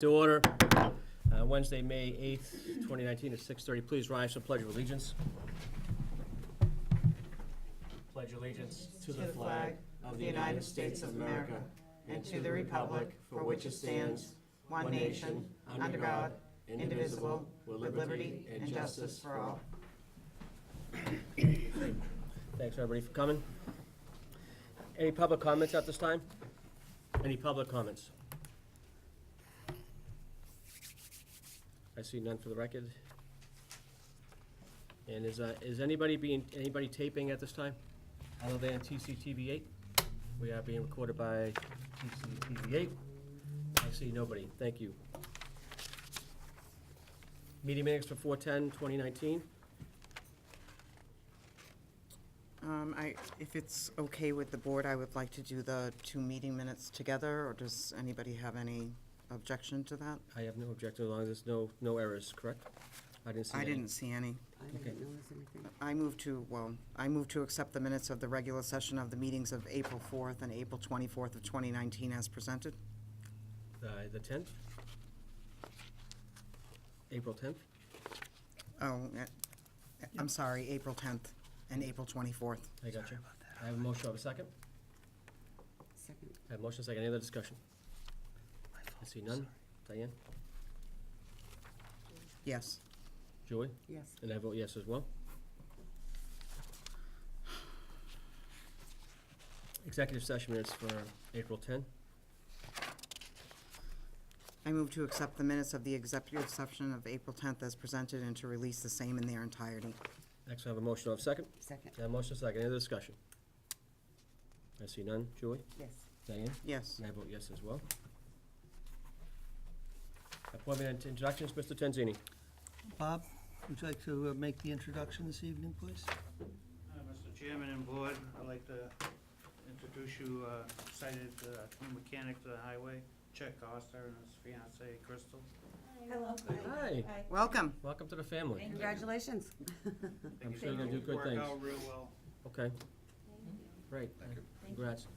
To order, Wednesday, May 8th, 2019 at 6:30. Please rise for Pledge of Allegiance. Pledge allegiance to the flag of the United States of America and to the republic for which it stands, one nation, under God, indivisible, with liberty and justice for all. Thanks, everybody, for coming. Any public comments at this time? Any public comments? I see none for the record. And is anybody taping at this time? Other than TCTV 8? We are being recorded by TCTV 8. I see nobody. Thank you. Meeting minutes for 4/10/2019. If it's okay with the board, I would like to do the two meeting minutes together, or does anybody have any objection to that? I have no objection as long as there's no errors, correct? I didn't see any. I didn't see any. I didn't notice anything. I move to accept the minutes of the regular session of the meetings of April 4th and April 24th of 2019 as presented. The 10th? April 10th? Oh, I'm sorry, April 10th and April 24th. I got you. I have a motion. Of a second? Second. I have a motion, second. Any other discussion? I see none. Diane? Yes. Julie? Yes. And I vote yes as well. Executive session minutes for April 10. I move to accept the minutes of the executive session of April 10th as presented and to release the same in their entirety. Next, I have a motion of second. Second. I have a motion second. Any other discussion? I see none. Julie? Yes. Diane? Yes. And I vote yes as well. Appointment and introductions, Mr. Tenzini. Bob, would you like to make the introduction this evening, please? Mr. Chairman and Board, I'd like to introduce you, cited new mechanic to the highway, Chet Costa and his fiancee, Crystal. Hello. Hi. Welcome. Welcome to the family. Congratulations. I'm sure you're gonna do good things. Work out real well. Okay. Great. Congrats.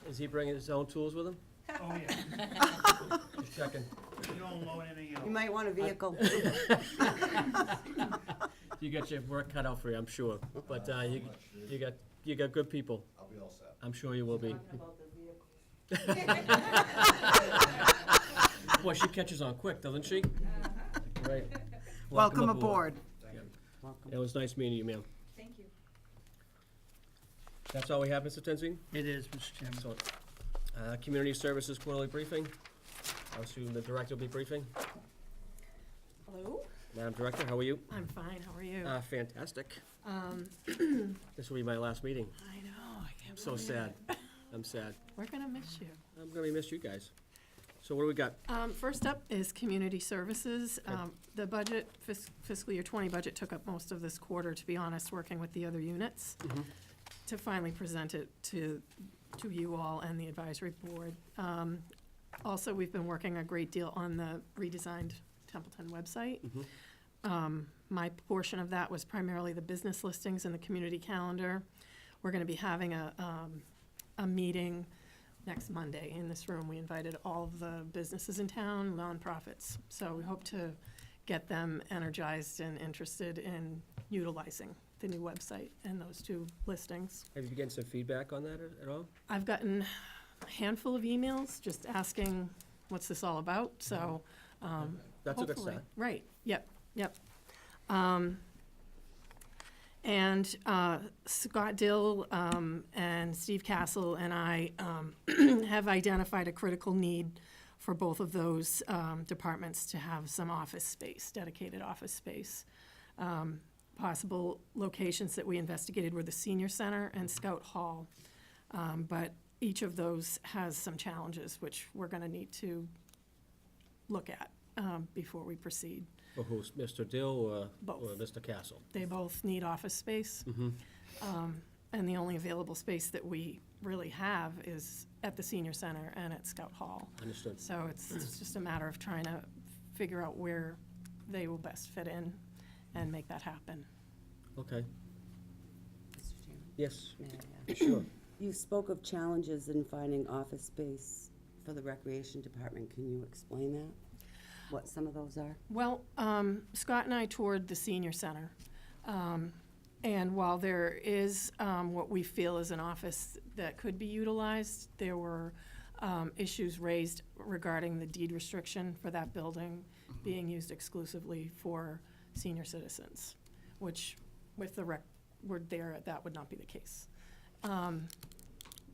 Is he bringing his own tools with him? Oh, yeah. Just checking. You don't load anything else. You might want a vehicle. You got your work cut out for you, I'm sure. But you got good people. I'll be all set. I'm sure you will be. Boy, she catches on quick, doesn't she? Right. Welcome aboard. Welcome. It was nice meeting you, ma'am. Thank you. That's all we have, Mr. Tenzini? It is, Mr. Chairman. Excellent. Community Services Quarterly Briefing. I assume the director will be briefing. Hello. Madam Director, how are you? I'm fine. How are you? Fantastic. This will be my last meeting. I know. I can't I'm so believe sad. it. I'm sad. We're gonna miss you. I'm gonna miss you guys. So what do we got? First up is Community Services. Okay. The budget, fiscal year 20 budget took up most of this quarter, to be honest, working with the other units to finally present it to you all and the advisory board. Also, we've been working a great deal on the redesigned Templeton website. My portion of that was primarily the business listings and the community calendar. We're gonna be having a meeting next Monday in this room. We invited all of the businesses in town, nonprofits. So we hope to get them energized and interested in utilizing the new website and those two listings. Have you getting some feedback on that at all? I've gotten a handful of emails just asking, what's this all about? So, That's a good hopefully- start. Right, yep. And Scott Dill and Steve Castle and I have identified a critical need for both of those departments to have some office space, dedicated office space. Possible locations that we investigated were the Senior Center and Scout Hall. But each of those has some challenges, which we're going to need to look at before we proceed. Or who's, Mr. Dill or Both. Mr. Castle? They both need office space. And the only available space that we really have is at the Senior Center and at Scout Hall. Understood. So it's just a matter of trying to figure out where they will best fit in and make that happen. Okay. Mr. Chairman, Yes, may I, sure. You spoke of challenges in finding office space for the Recreation Department. Can you explain that? what some of those are? Well, Scott and I toured the senior center. And while there is what we feel is an office that could be utilized, there were issues raised regarding the deed restriction for that building being used exclusively for senior citizens, which with the rec word there, that would not be the case.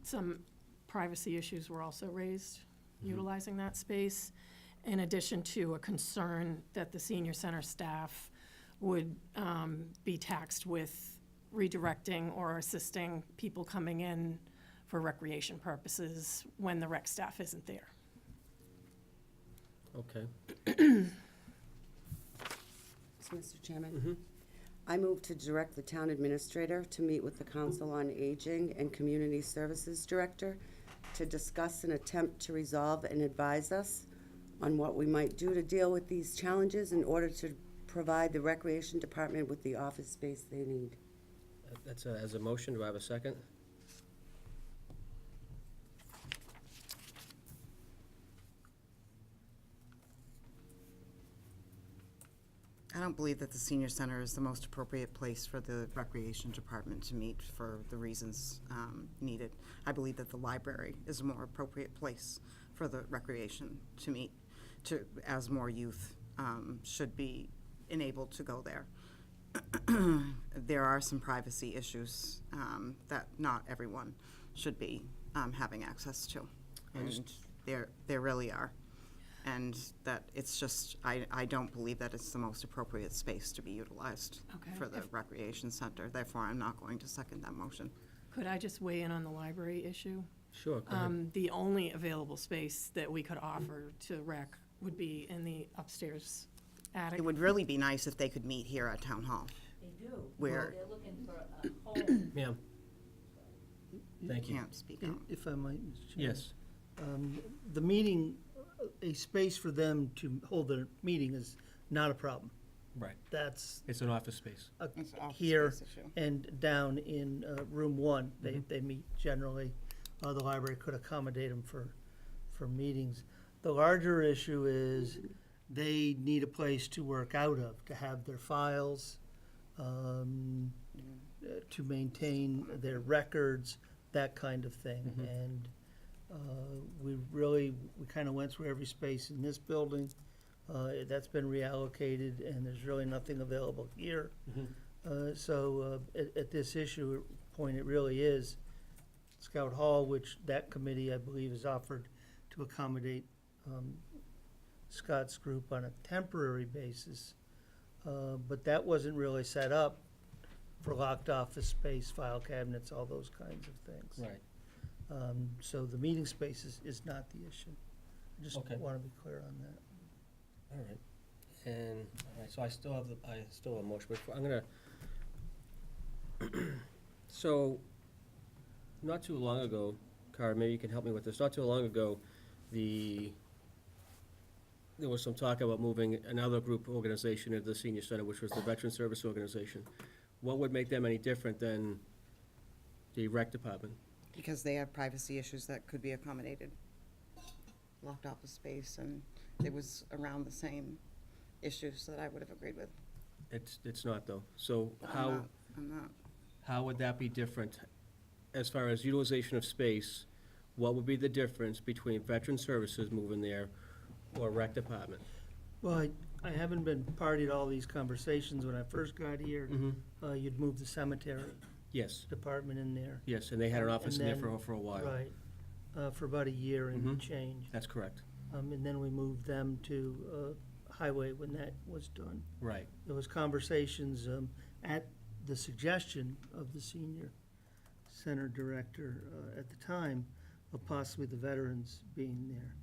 Some privacy issues were also raised utilizing that space, in addition to a concern that the senior center staff would be taxed with redirecting or assisting people coming in for recreation purposes when the rec staff isn't there. Okay. So, Mr. Chairman? I move to direct the town administrator to meet with the Council on Aging and Community Services Director to discuss an attempt to resolve and advise us on what we might do to deal with these challenges in order to provide the Recreation Department with the office space they need. That's as a motion. Do I have a second? I don't believe that the senior center is the most appropriate place for the recreation department to meet for the reasons needed. I believe that the library is a more appropriate place for the recreation to meet, as more youth should be enabled to go there. There are some privacy issues that not everyone should be having access to, and there really are. And that it's just, I don't believe that it's the most appropriate space to be utilized Okay. for the recreation center. Therefore, I'm not going to second that motion. Could I just weigh in on the library issue? Sure, go ahead. The only available space that we could offer to rec would be in the upstairs attic. It would really be nice if they could meet here at Town Hall. They do. Where- They're looking for a home. Ma'am, thank you. Can't speak on. If I might, Mr. Chairman. Yes. The meeting, a space for them to hold their meeting is not a problem. Right. That's It's an office space. It's an office here space issue. and down in room one. They meet generally. The library could accommodate them for meetings. The larger issue is they need a place to work out of, to have their files, to maintain their records, that kind of thing. And we kind of went through every space in this building. That's been reallocated, and there's really nothing available here. So at this point, it really is Scout Hall, which that committee, I believe, has offered to accommodate Scott's group on a temporary basis. But that wasn't really set up for locked office space, file cabinets, all those kinds of things. Right. So the meeting space is not the issue. I just Okay. want to be clear on that. All right. And, all right, so I still have a motion, but I'm gonna, so, not too long ago, Cara, maybe you can help me with this, not too long ago, there was some talk about moving another group organization into the senior center, which was the Veteran Service Organization. What would make them any different than the rec department? Because they have privacy issues that could be accommodated. Locked office space, and it was around the same issues that I would have agreed with. It's not, though. So I'm not. how would that be different as far as utilization of space? What would be the difference between veteran services moving there or rec department? Well, I haven't been party to all these conversations. When I first got here, you'd move the cemetery Yes, department in there. yes, and they had an office in And there then- for a while. Right, for about a year and Mhm. change. That's correct. And then we moved them to highway when that was done. Right. There was conversations at the suggestion of the senior center director at the time of possibly the veterans being there.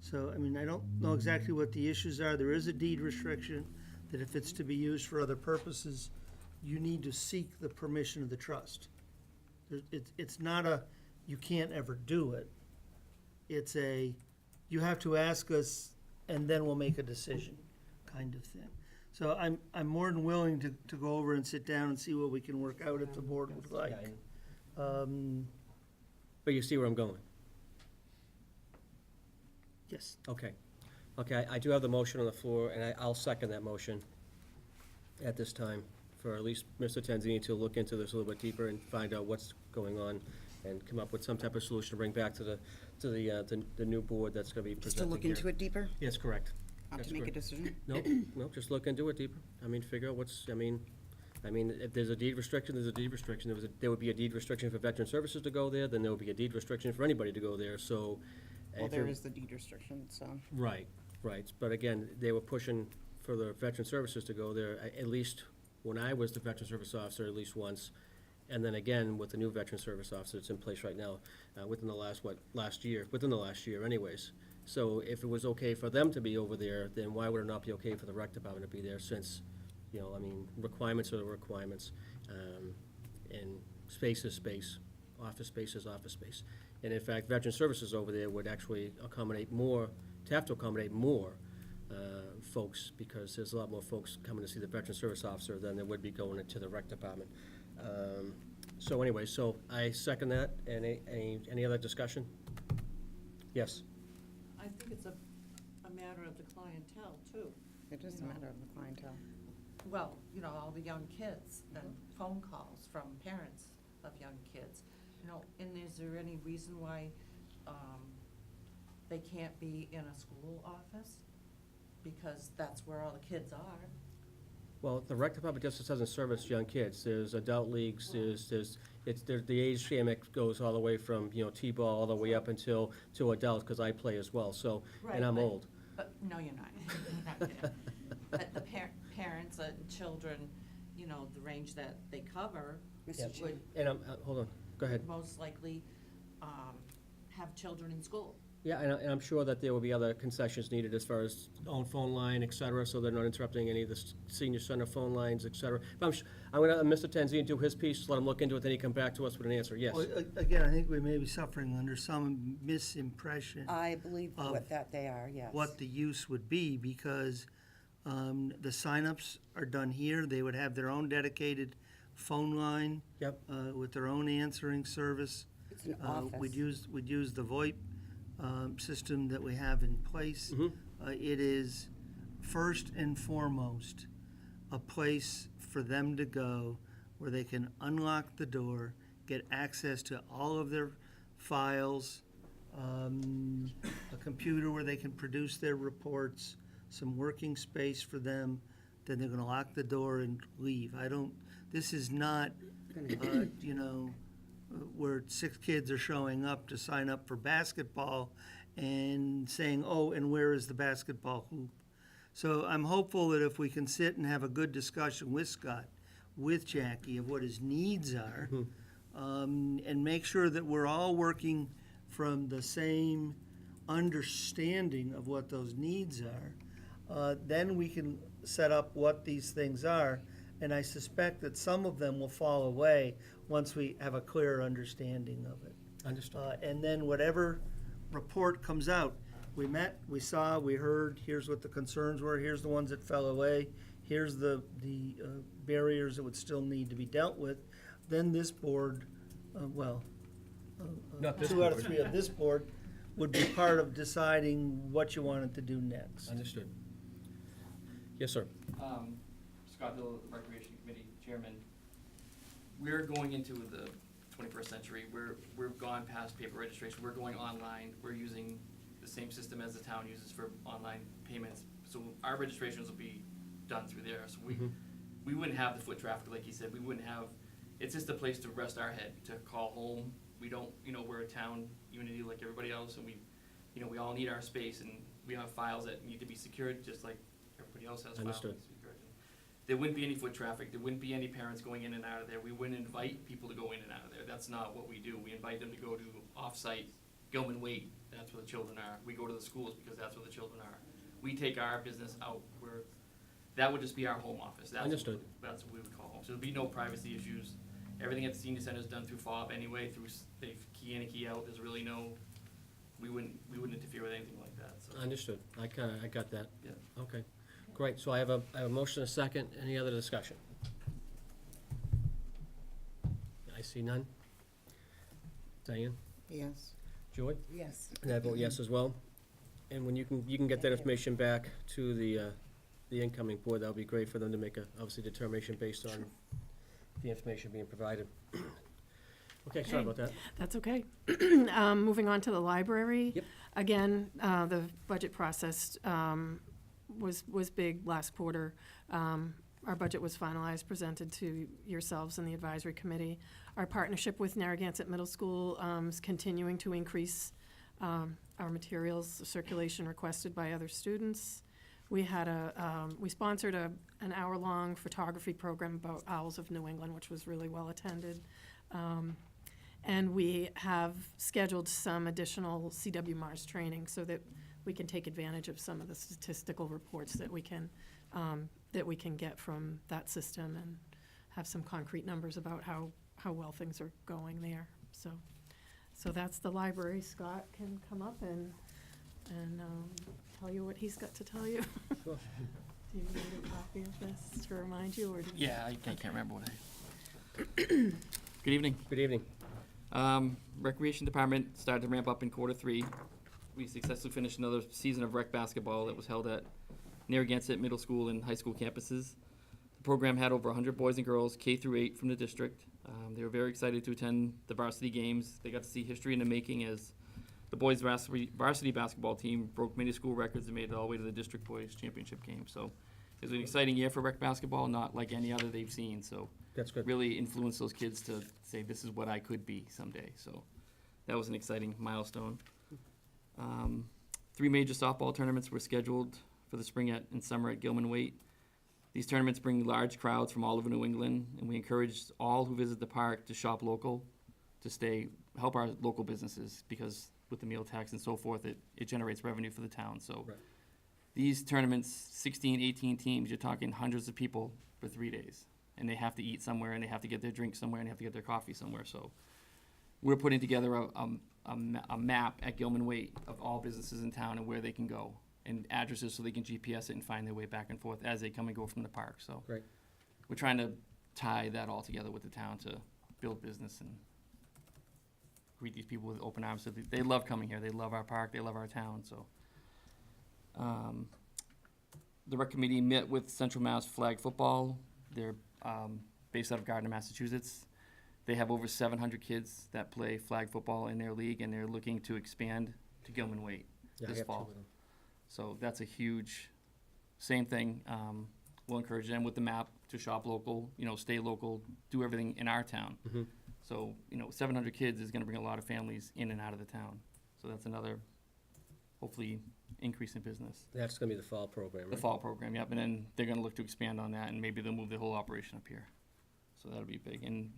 So, I mean, I don't know exactly what the issues are. There is a deed restriction that if it's to be used for other purposes, you need to seek the permission of the trust. It's not a, you can't ever do it. It's a, you have to ask us and then we'll make a decision kind of thing. So I'm more than willing to go over and sit down and see what we can work out if the board would like. But you see where I'm going? Yes. Okay. Okay, I do have the motion on the floor, and I'll second that motion at this time, for at least Mr. Tanzini to look into this a little bit deeper and find out what's going on, and come up with some type of solution to bring back to the new board that's gonna be Just to presenting look here. into it deeper, Yes, correct. not That's to make a correct. decision? No, just look into it deeper. I mean, figure out what's, I mean, if there's a deed restriction, there's a deed restriction. There would be a deed restriction for veteran services to go there, then there would be a deed restriction for anybody to go there, so. Well, if there you're- is the deed restriction, so. Right, right, but again, they were pushing for the veteran services to go there, at least when I was the veteran service officer, at least once. And then again, with the new veteran service officer that's in place right now, within the last year anyways. So if it was okay for them to be over there, then why would it not be okay for the rec department to be there, since, I mean, requirements are the requirements. And space is space, office space is office space. And in fact, veteran services over there would actually accommodate more, have to accommodate more folks, because there's a lot more folks coming to see the veteran service officer than there would be going into the rec department. So anyway, so I second that. Any other discussion? Yes. I think it's a matter of the clientele too. It is a matter of the clientele. Well, all the young kids and phone calls from parents of young kids. And is there any reason why they can't be in a school office? Because that's where all the kids are. Well, the rec department just doesn't service young kids. There's adult leagues, the age gamut goes all the way from, T-ball all the way up until, to adults, because I play as well, so, and I'm Right, old. But, no, you're not. You're not kidding. But the parents and children, the range that they cover Mr. Chair. would And hold on, go ahead. most likely have children in school. Yeah, and I'm sure that there will be other concessions needed as far as own phone line, et cetera, so they're not interrupting any of the senior center phone lines, et cetera. But I'm gonna, Mr. Tanzini do his piece, let him look into it, then he come back to us with an answer, yes. Well, again, I think we may be suffering under some misimpression I believe Of that they are, yes. what the use would be, because the signups are done here. They would have their own dedicated phone line. Yep. With their own answering service. It's an office. We'd use the VoIP system that we have in place. It is first and foremost a place for them to go where they can unlock the door, get access to all of their files, a computer where they can produce their reports, some working space for them, then they're gonna lock the door and leave. This is not, where 6 kids are showing up to sign up for basketball and saying, oh, and where is the basketball hoop? So I'm hopeful that if we can sit and have a good discussion with Scott, with Jackie, of what his needs are, and make sure that we're all working from the same understanding of what those needs are, then we can set up what these things are. And I suspect that some of them will fall away once we have a clearer understanding of it. Understood. And then whatever report comes out, we met, we saw, we heard, here's what the concerns were, here's the ones that fell away, here's the barriers that would still need to be dealt with. Then this board, Not this 2 out of board. 3 of this board would be part of deciding what you wanted to do next. Understood. Yes, sir. Scott Hill, Recreation Committee Chairman. We're going into the 21st century. We've gone past paper registration. We're going online. We're using the same system as the town uses for online payments. So our registrations will be done through there. So we wouldn't have the foot traffic, like you said. We wouldn't have, it's just a place to rest our head, to call home. We don't, we're a town unity like everybody else, and we all need our space, and we have files that need to be secured, just like everybody else has files that Understood. need to be secured. There wouldn't be any foot traffic. There wouldn't be any parents going in and out of there. We wouldn't invite people to go in and out of there. That's not what we do. We invite them to go to off-site, Gilman Waite. That's where the children are. We go to the schools because that's where the children are. We take our business out where, that would just be our home office. Understood. That's what we would call home. So there'd be no privacy issues. Everything at the senior center is done through fob anyway, they key in and key out. There's really no, we wouldn't interfere with anything like that, so. Understood. I got that. Yeah. Okay, great. So I have a motion, a second. Any other discussion? I see none. Diane? Yes. Joy? Yes. And I vote yes as well. And when you can get that information back to the incoming board, that would be great for them to make a, obviously, determination based on the information being provided. Okay, sorry about that. That's okay. Moving on to the library. Yep. Again, the budget process was big last quarter. Our budget was finalized, presented to yourselves and the advisory committee. Our partnership with Narragansett Middle School is continuing to increase our materials circulation requested by other students. We had we sponsored an hour-long photography program about Owls of New England, which was really well attended. And we have scheduled some additional CW Mars training so that we can take advantage of some of the statistical reports that we can get from that system and have some concrete numbers about how well things are going there. So that's the library. Scott can come up and tell you what he's got to tell you. Sure. Do you need a copy of this to remind you, or? Yeah, I can't remember what Good evening. Good evening. Recreation Department started to ramp up in Q3. We successfully finished another season of rec basketball that was held at Narragansett Middle School and high school campuses. The program had over 100 boys and girls, K through 8, from the district. They were very excited to attend the varsity games. They got to see history in the making as the boys' varsity basketball team broke many school records and made it all the way to the district boys championship game. So it was an exciting year for rec basketball, not like any other they've seen. So That's good. really influenced those kids to say, this is what I could be someday. So that was an exciting milestone. 3 major softball tournaments were scheduled for the spring and summer at Gilman Waite. These tournaments bring large crowds from all over New England, and we encourage all who visit the park to shop local, to help our local businesses, because with the meal tax and so forth, it generates revenue for the town. So Right. these tournaments, 16, 18 teams, you're talking hundreds of people for 3 days. And they have to eat somewhere, and they have to get their drink somewhere, and they have to get their coffee somewhere. So we're putting together a map at Gilman Waite of all businesses in town and where they can go, and addresses so they can GPS it and find their way back and forth as they come and go from the park. So Great. we're trying to tie that all together with the town to build business and greet these people with open arms. So they love coming here. They love our park. They love our town. So the rec committee met with Central Mass Flag Football. They're based out of Gardner, Massachusetts. They have over 700 kids that play flag football in their league, and they're looking to expand to Gilman Waite Yeah, I this have 2 fall. of them. So that's a huge, same thing. We'll encourage them with the map to shop local, stay local, do everything in our town. Mhm. So, 700 kids is gonna bring a lot of families in and out of the town. So that's another, hopefully, increase in business. That's gonna be the fall program, The right? fall program, yep, and then they're gonna look to expand on that, and maybe they'll move the whole operation up here. So that'll be big. And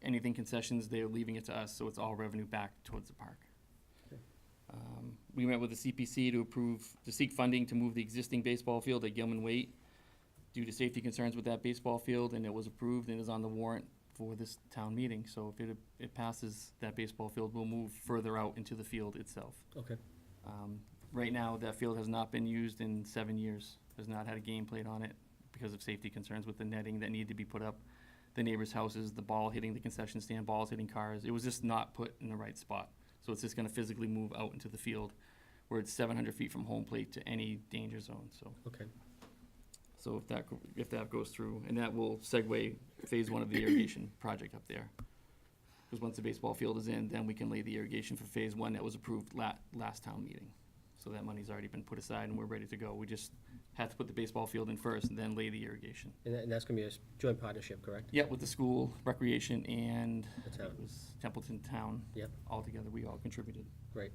anything concessions, they're leaving it to us, so it's all revenue back towards the park. Okay. We met with the CPC to seek funding to move the existing baseball field at Gilman Waite due to safety concerns with that baseball field, and it was approved and is on the warrant for this town meeting. So if it passes, that baseball field will move further out into the field itself. Okay. Right now, that field has not been used in 7 years, has not had a game played on it because of safety concerns with the netting that needed to be put up, the neighbors' houses, the ball hitting the concession stand, balls hitting cars. It was just not put in the right spot. So it's just gonna physically move out into the field where it's 700 feet from home plate to any danger zone, so. Okay. So if that goes through, and that will segue phase 1 of the irrigation project up there. Because once the baseball field is in, then we can lay the irrigation for phase 1 that was approved last town meeting. So that money's already been put aside and we're ready to go. We just had to put the baseball field in first and then lay the irrigation. And that's gonna be a joint partnership, correct? Yeah, with the school, recreation, and The town. it was Templeton Town. Yep. All together, we all contributed. Great.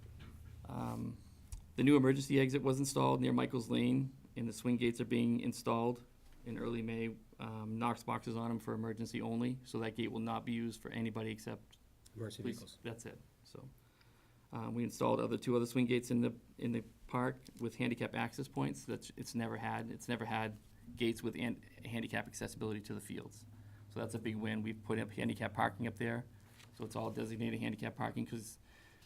The new emergency exit was installed near Michael's Lane, and the swing gates are being installed in early May. Knox boxes on them for emergency only, so that gate will not be used for anybody except Emergency police. vehicles. That's it, so. We installed 2 other swing gates in the park with handicap access points. It's never had gates with handicap accessibility to the fields. So that's a big win. We've put up handicap parking up there, so it's all designated handicap parking, because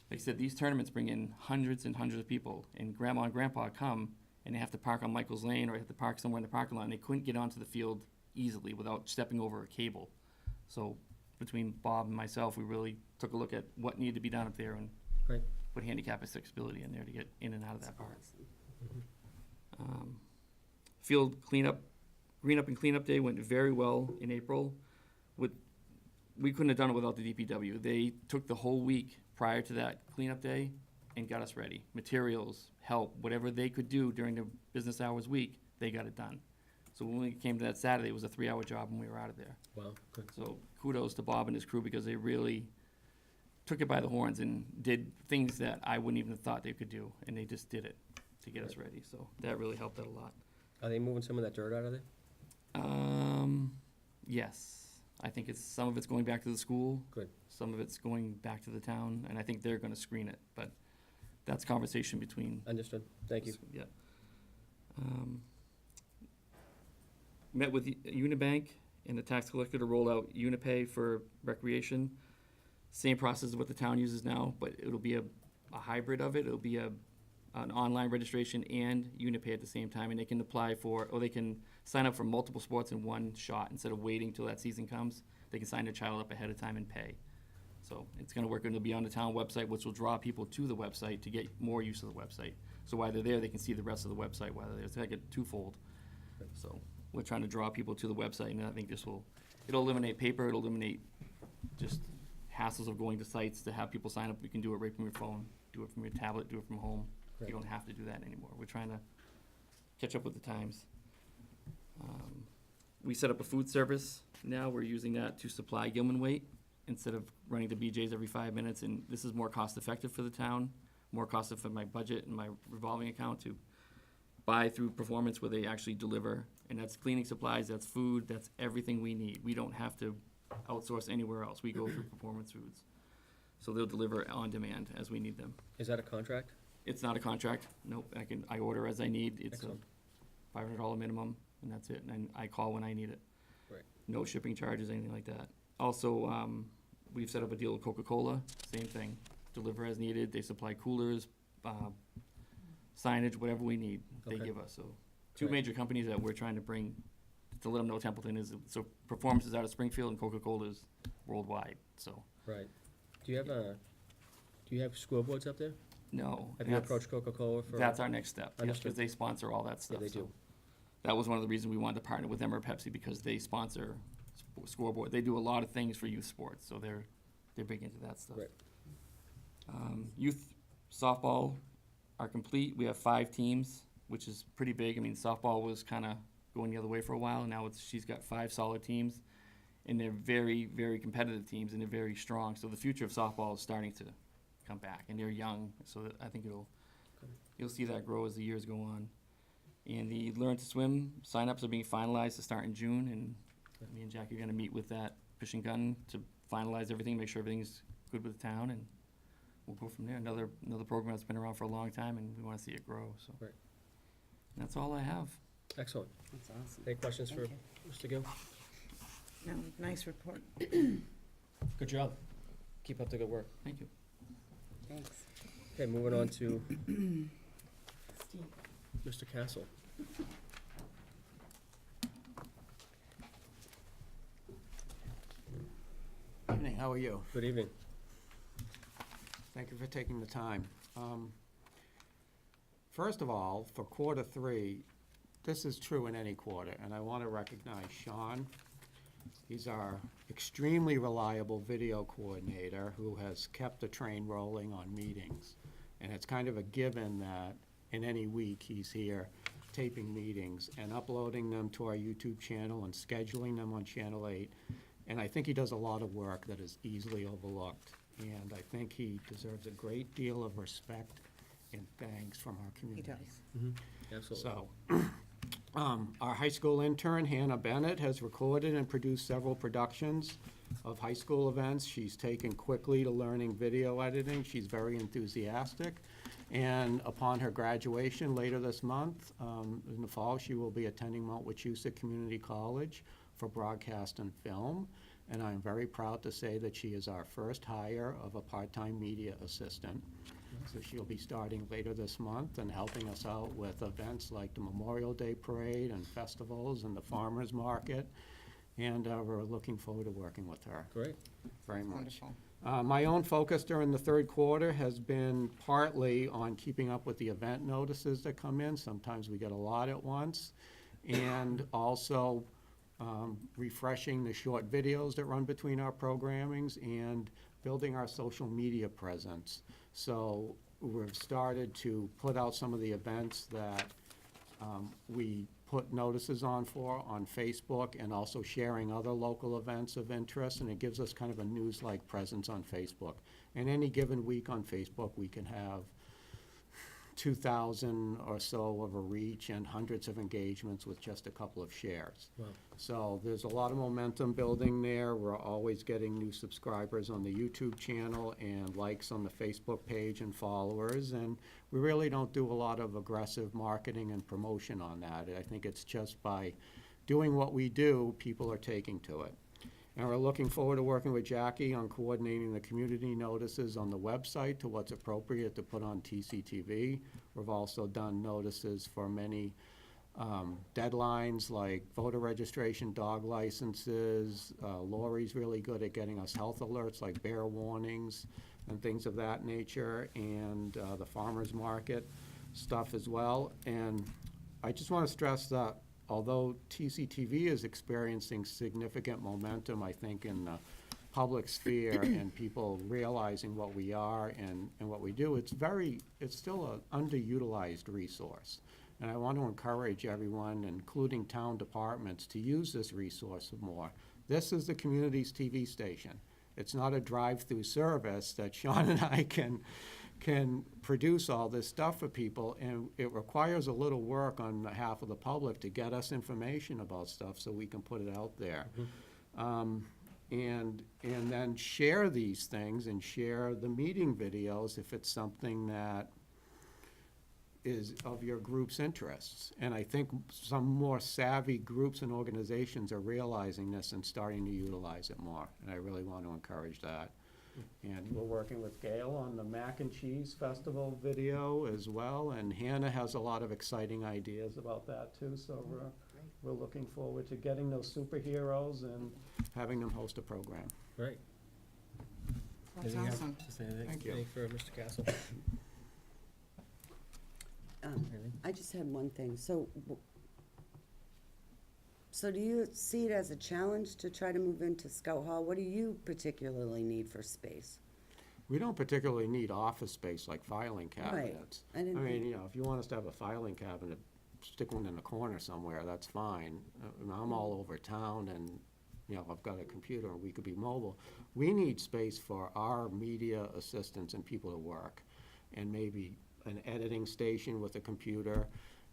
like I said, these tournaments bring in hundreds and hundreds of people, and grandma and grandpa come, and they have to park on Michael's Lane, or they have to park somewhere in the parking lot, and they couldn't get onto the field easily without stepping over a cable. So between Bob and myself, we really took a look at what needed to be done up there and Great. put handicap accessibility in there to get in and out of that part. Field cleanup, green up and cleanup day went very well in April. We couldn't have done it without the DPW. They took the whole week prior to that cleanup day and got us ready. Materials, help, whatever they could do during the business hours week, they got it done. So when we came to that Saturday, it was a 3-hour job and we were out of there. Wow, good. So kudos to Bob and his crew because they really took it by the horns and did things that I wouldn't even have thought they could do, and they just did it to get us ready. So that really helped out a lot. Are they moving some of that dirt out of there? Yes. I think some of it's going back to the school. Good. Some of it's going back to the town, and I think they're gonna screen it, but that's conversation between. Understood, thank you. Yeah. Met with Unibank and the tax collector to roll out Unipay for recreation. Same process as what the town uses now, but it'll be a hybrid of it. It'll be an online registration and Unipay at the same time, and they can apply for, or they can sign up for multiple sports in one shot instead of waiting till that season comes. They can sign their child up ahead of time and pay. So it's gonna work, and it'll be on the town website, which will draw people to the website to get more use of the website. So while they're there, they can see the rest of the website while they're there. It's like a twofold. So we're trying to draw people to the website, and I think it'll eliminate paper, it'll eliminate just hassles of going to sites to have people sign up. You can do it right from your phone, do it from your tablet, do it from home. You Great. don't have to do that anymore. We're trying to catch up with the times. We set up a food service now. We're using that to supply Gilman weight instead of running to BJ's every 5 minutes. And this is more cost effective for the town, more cost effective for my budget and my revolving account to buy through Performance where they actually deliver. And that's cleaning supplies, that's food, that's everything we need. We don't have to outsource anywhere else. We go through Performance Foods. So they'll deliver on demand as we need them. Is that a contract? It's not a contract. Nope. I order as I need. It's a Excellent. $500 minimum, and that's it. And I call when I need it. Right. No shipping charges, anything like that. Also, we've set up a deal with Coca-Cola. Same thing. Deliver as needed. They supply coolers, signage, whatever we need, they Okay. give us. So two Great. major companies that we're trying to bring to let them know Templeton is, so Performance is out of Springfield and Coca-Cola is worldwide, so, Right. Do you have scoreboards up there? no. Have you that's- approached Coca-Cola for? That's our next step, yeah, Understood. because they sponsor all that stuff. they so do. That was one of the reasons we wanted to partner with them or Pepsi, because they sponsor scoreboard. They do a lot of things for youth sports, so they're big into that stuff. Right. Youth softball are complete. We have 5 teams, which is pretty big. I mean, softball was kind of going the other way for a while, and now she's got 5 solid teams, and they're very, very competitive teams, and they're very strong. So the future of softball is starting to come back, and they're young, so I think you'll see that grow as the years go on. And the Learn to Swim signups are being finalized to start in June, and me and Jackie are gonna meet with that fishing gun to finalize everything, make sure everything's good with the town, and we'll go from there. Another program that's been around for a long time, and we wanna see it grow, so. Right. And that's all I have. Excellent. That's awesome. Any questions for Thank Mr. Gill? No, nice report. Good job. Keep up the good work. Thank you. Thanks. Okay, moving on to Mr. Castle. Evening, how are you? Good evening. Thank you for taking the time. First of all, for quarter 3, this is true in any quarter, and I want to recognize Sean. He's our extremely reliable video coordinator who has kept the train rolling on meetings. And it's kind of a given that in any week, he's here taping meetings and uploading them to our YouTube channel and scheduling them on Channel 8. And I think he does a lot of work that is easily overlooked. And I think he deserves a great deal of respect and thanks from our He community. does. Absolutely. So, our high school intern, Hannah Bennett, has recorded and produced several productions of high school events. She's taken quickly to learning video editing. She's very enthusiastic. And upon her graduation later this month, in the fall, she will be attending Mount Wachusett Community College for broadcast and film. And I'm very proud to say that she is our first hire of a part-time media assistant. So she'll be starting later this month and helping us out with events like the Memorial Day Parade and festivals and the Farmers Market. And we're looking forward to working with her Great. very much. Wonderful. My own focus during the third quarter has been partly on keeping up with the event notices that come in. Sometimes we get a lot at once. And also refreshing the short videos that run between our programmings and building our social media presence. So we've started to put out some of the events that we put notices on Facebook, and also sharing other local events of interest, and it gives us kind of a news-like presence on Facebook. And any given week on Facebook, we can have 2,000 or so of a reach and hundreds of engagements with just a couple of shares. Wow. So there's a lot of momentum building there. We're always getting new subscribers on the YouTube channel and likes on the Facebook page and followers. And we really don't do a lot of aggressive marketing and promotion on that. I think it's just by doing what we do, people are taking to it. And we're looking forward to working with Jackie on coordinating the community notices on the website to what's appropriate to put on TCTV. We've also done notices for many deadlines like voter registration, dog licenses. Lori's really good at getting us health alerts like bear warnings and things of that nature, and the farmer's market stuff as well. And I just want to stress that although TCTV is experiencing significant momentum, I think, in the public sphere and people realizing what we are and what we do, it's still an underutilized resource. And I want to encourage everyone, including town departments, to use this resource more. This is the community's TV station. It's not a drive-through service that Sean and I can produce all this stuff for people, and it requires a little work on behalf of the public to get us information about stuff so we can put it out there. And then share these things and share the meeting videos if it's something that is of your group's interests. And I think some more savvy groups and organizations are realizing this and starting to utilize it more, and I really want to encourage that. And we're working with Gail on the Mac and Cheese Festival video as well, and Hannah has a lot of exciting ideas about that too, so we're looking forward to getting those superheroes and having them host a program. Great. That's Anything else awesome. to say? Anything- Thank you. anything for Mr. Castle? Anything? I just had one thing. So do you see it as a challenge to try to move into Scout Hall? What do you particularly need for space? We don't particularly need office space like filing cabinets. I didn't think- mean, if you want us to have a filing cabinet, stick one in the corner somewhere, that's fine. I'm all over town and, I've got a computer and we could be mobile. We need space for our media assistants and people to work, and maybe an editing station with a computer.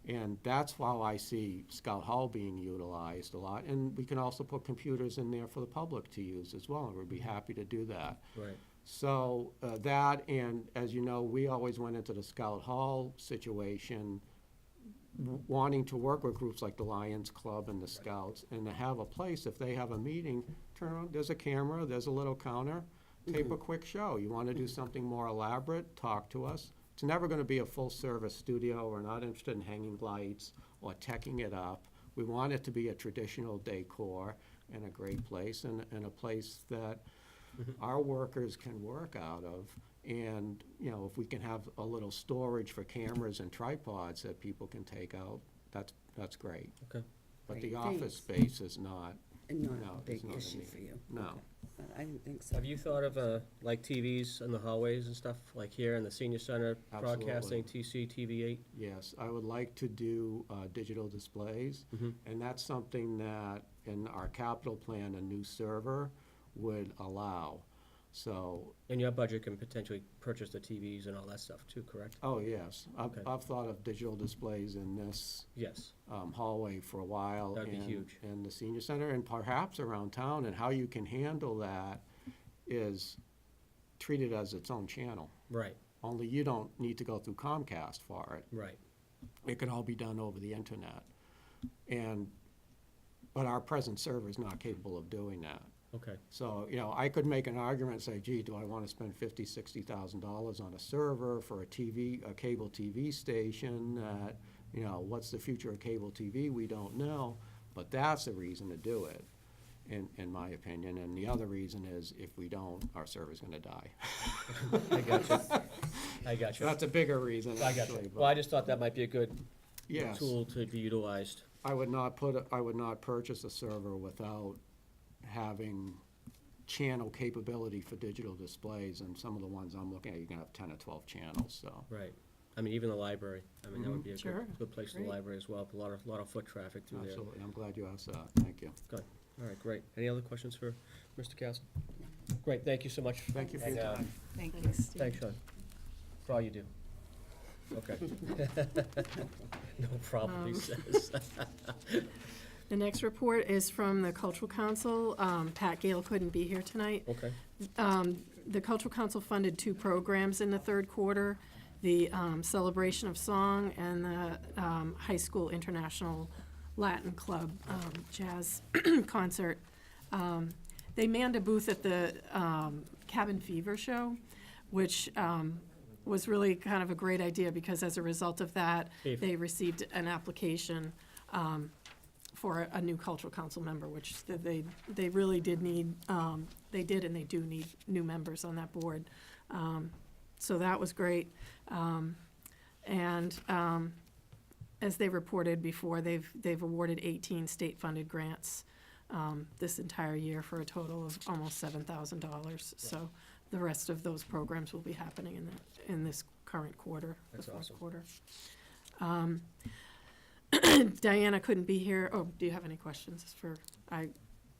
And that's how I see Scout Hall being utilized a lot. And we can also put computers in there for the public to use as well, and we'd be happy to do that. Right. So that, and as you know, we always went into the Scout Hall situation wanting to work with groups like the Lions Club and the Scouts, and to have a place, if they have a meeting, turn on, there's a camera, there's a little counter, tape a quick show. You want to do something more elaborate, talk to us. It's never going to be a full-service studio. We're not interested in hanging lights or teching it up. We want it to be a traditional decor and a great place, and a place that our workers can work out of. And, if we can have a little storage for cameras and tripods that people can take out, that's great. Okay. But Great, the office thanks. space is not, And not No, a it's big not a issue need. for you? no. Okay. I didn't think so. Have you thought of, like TVs in the hallways and stuff, like here in the senior center, Absolutely. broadcasting TCTV8? Yes, I would like to do digital displays, and that's something that in our capital plan, a new server would allow. So, And your budget can potentially purchase the TVs and all that stuff too, correct? oh yes, Okay. I've thought of digital displays in this Yes. hallway for a while. That'd be and- huge. And the senior center, and perhaps around town, and how you can handle that is treat it as its own channel. Right, Only you don't need to go through Comcast for it. right. It can all be done over the internet. But our present server is not capable of doing that. Okay. So, I could make an argument and say, gee, do I want to spend $50,000-$60,000 on a server for a cable TV station that, what's the future of cable TV? We don't know, but that's a reason to do it. in my opinion. And the other reason is if we don't, our server's gonna die. I got you. I got you. That's a bigger reason, I got actually. you. Well, I just thought that might be a good Yes. tool to be utilized. I would not purchase a server without having channel capability for digital displays, and some of the ones I'm looking at, you can have 10 or 12 channels, so. Right. I mean, even the library. I mean, that would be a Sure. good place for the Great. library as well. A lot of foot traffic through there. Absolutely, I'm glad you asked that, thank you. Good. All right, great. Any other questions for Mr. Castle? Great, thank you so much. Thank you for your And, time. Thank you. Thanks, Steve. Thanks, Sean, for all you do. Okay. No problem, he says. The next report is from the Cultural Council. Pat Gale couldn't be here tonight. Okay, The Cultural Council funded 2 programs in the third quarter, the Celebration of Song and the High School International Latin Club Jazz Concert. They manned a booth at the Cabin Fever Show, which was really kind of a great idea, because as a result of that, Dave. they received an application for a new cultural council member, which they really did need, they did and they do need new members on that board. So that was great. And as they reported before, they've awarded 18 state-funded grants this entire year for a total of almost $7,000. So the rest of those programs will be happening in this current quarter, the That's fourth awesome. quarter. Diana couldn't be here. Oh, do you have any questions I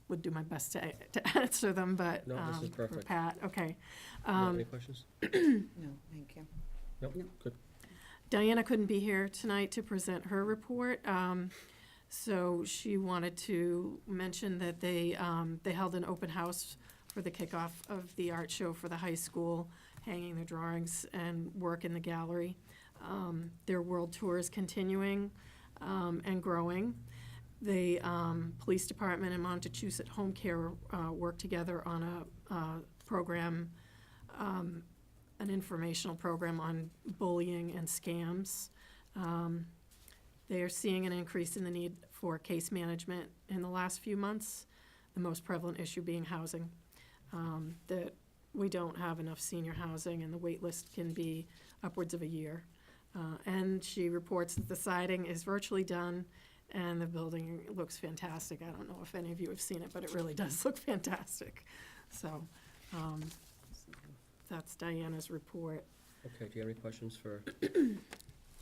would do my best to answer them, but No, this is for perfect. Pat, okay. You have any questions? No, thank you. Nope, good. Diana couldn't be here tonight to present her report, so she wanted to mention that they held an open house for the kickoff of the art show for the high school, hanging their drawings and work in the gallery. Their world tour is continuing and growing. The police department and Montechusett Home Care work together on a program, an informational program on bullying and scams. They are seeing an increase in the need for case management in the last few months, the most prevalent issue being housing. That we don't have enough senior housing, and the wait list can be upwards of a year. And she reports that the siding is virtually done, and the building looks fantastic. I don't know if any of you have seen it, but it really does look fantastic. So, that's Diana's report. Okay, do you have any questions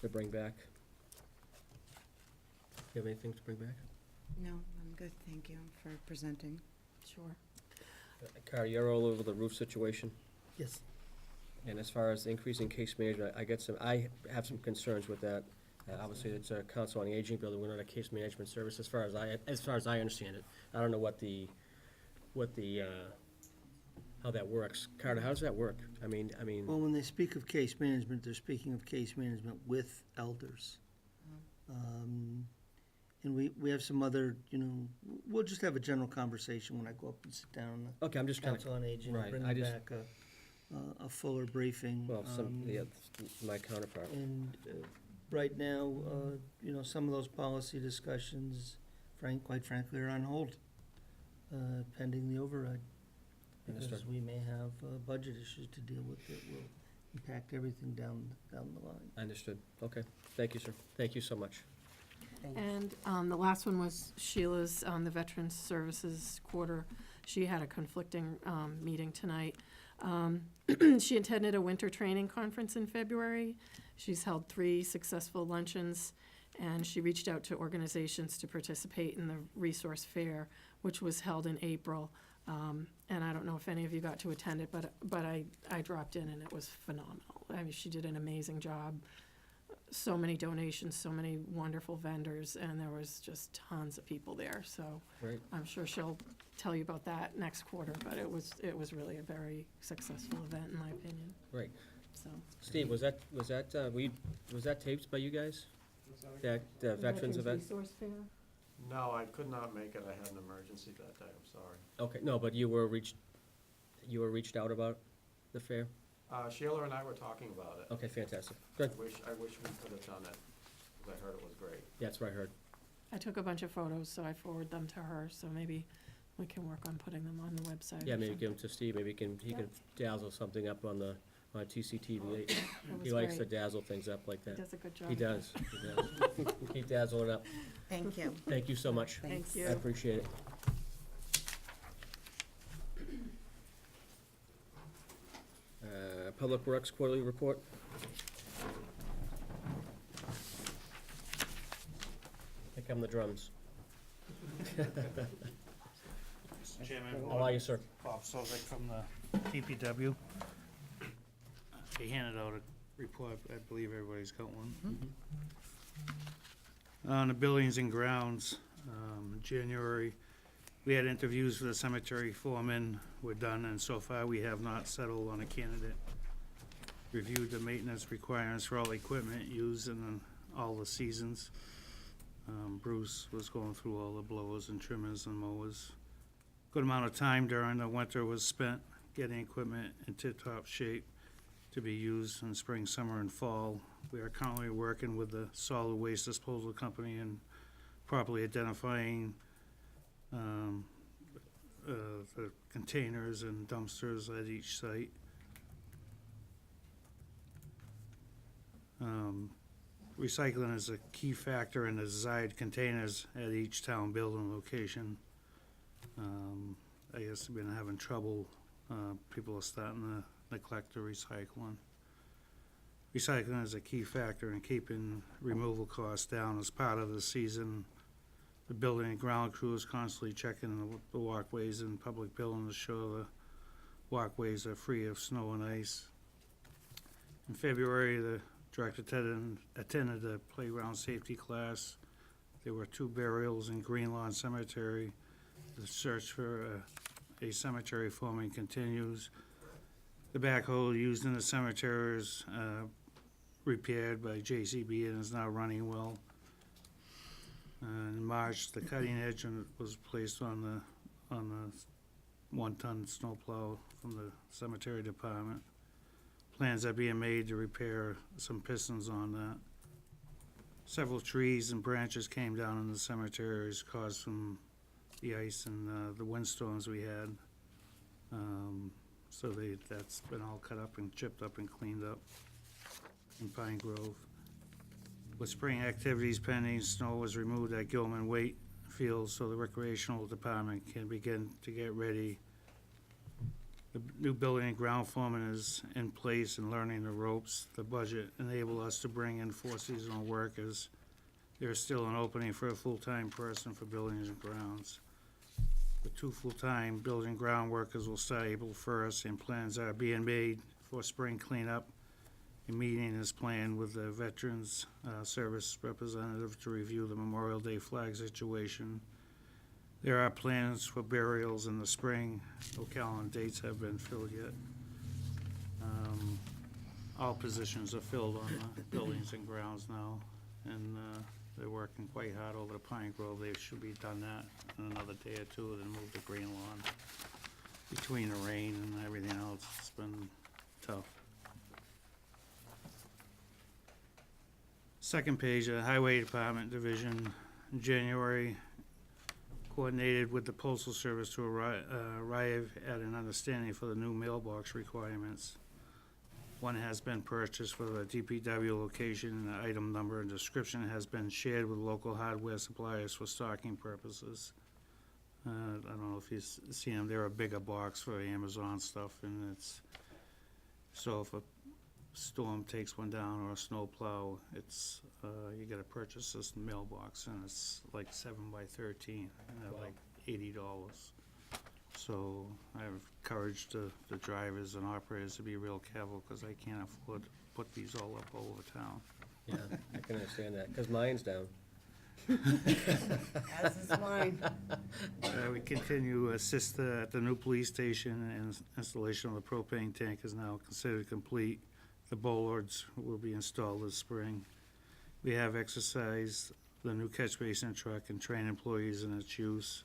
to bring back? Do you have anything to bring back? No, I'm good, thank you for presenting. Sure. Carl, you're all over the roof situation, Yes. and as far as increasing case management, I have some concerns with that. Obviously, it's a council on the aging building, we're not a case management service, as far as I understand it. I don't know what the, how that works. Carter, how does that work? I mean, Well, when they speak of case management, they're speaking of case management with elders. And we have some other, we'll just have a general conversation when I go up and sit down in okay, I'm just the kind of, Council on Aging, right, and bring I just- back a fuller briefing. well, my counterpart. And right now, some of those policy discussions, quite frankly, are on hold, pending the override. Because Understood. we may have budget issues to deal with that will impact everything down the line. Understood, okay. Thank you, sir. Thank you so much. And the last one was Sheila's, the Veterans Services Quarter. She had a conflicting meeting tonight. She attended a winter training conference in February. She's held 3 successful luncheons, and she reached out to organizations to participate in the resource fair, which was held in April. And I don't know if any of you got to attend it, but I dropped in, and it was phenomenal. I mean, she did an amazing job. So many donations, so many wonderful vendors, and there was just tons of people there. So Great. I'm sure she'll tell you about that next quarter, but it was really a very successful event, in my opinion. Great. So. Steve, was that taped by you guys? That veterans event? Resource fair? No, I could not make it, I had an emergency that day, I'm sorry. Okay, no, but you were reached out about the fair? Sheila and I were talking about it. Okay, fantastic. Good. I wish we could have done it, because I heard it was great. Yeah, that's what I heard. I took a bunch of photos, so I forwarded them to her, so maybe We can work on putting them on the website. Yeah, or maybe something. give them to Steve, maybe he can dazzle something up on TCTV. That He was likes to great. dazzle things up like He that. does a good job. He does. Keep dazzling up. Thank you. Thank you so much. Thank Thanks. you. I appreciate it. Public Works Quarterly Report. Here come the drums. Mr. Chairman, How are you, sir? Bob Sozak from the DPW. He handed out a report, I believe everybody's got one. On the buildings and grounds, in January, we had interviews for the cemetery foreman, were done, and so far we have not settled on a candidate. Reviewed the maintenance requirements for all equipment used in all the seasons. Bruce was going through all the blowers and trimmers and mowers. Good amount of time during the winter was spent getting equipment in tip-top shape to be used in spring, summer, and fall. We are currently working with the solid waste disposal company and properly identifying the containers and dumpsters at each site. Recycling is a key factor in the desired containers at each town building location. I guess we've been having trouble, people are starting to neglect the recycling. Recycling is a key factor in keeping removal costs down. As part of the season, the building and ground crew is constantly checking the walkways in public buildings to show the walkways are free of snow and ice. In February, the director attended the playground safety class. There were 2 burials in Green Lawn Cemetery. The search for a cemetery foreman continues. The backhoe used in the cemetery is repaired by JCB and is now running well. In March, the cutting edge was placed on the 1-ton snowplow from the cemetery department. Plans are being made to repair some pistons on that. Several trees and branches came down in the cemeteries caused from the ice and the windstorms we had. So that's been all cut up and chipped up and cleaned up in Pine Grove. With spring activities pending, snow was removed at Gilman Waite Field so the recreational department can begin to get ready. The new building and ground foreman is in place and learning the ropes. The budget enabled us to bring in 4 seasonal workers. There is still an opening for a full-time person for buildings and grounds. The 2 full-time building and ground workers will start April 1st, and plans are being made for spring cleanup. A meeting is planned with the Veterans Service representative to review the Memorial Day flag situation. There are plans for burials in the spring. No calendar dates have been filled yet. All positions are filled on the buildings and grounds now, and they're working quite hard over the Pine Grove. They should be done that in another day or 2, then move the green lawn. Between the rain and everything else, it's been tough. Second page, Highway Department Division, in January, coordinated with the Postal Service to arrive at an understanding for the new mailbox requirements. One has been purchased for the DPW location, and the item number and description has been shared with local hardware suppliers for stocking purposes. I don't know if you've seen them, they're a bigger box for Amazon stuff, and it's, so if a storm takes one down or a snow plow, it's, you gotta purchase this mailbox, and it's like 7 by 13, and they're like $80. So I've encouraged the drivers and operators to be real careful, because I can't afford to put these all up all over town. Yeah, I can understand that, because mine's down. As is mine. We continue to assist at the new police station, and installation of the propane tank is now considered complete. The bollards will be installed this spring. We have exercised the new catch basin truck and trained employees in its use.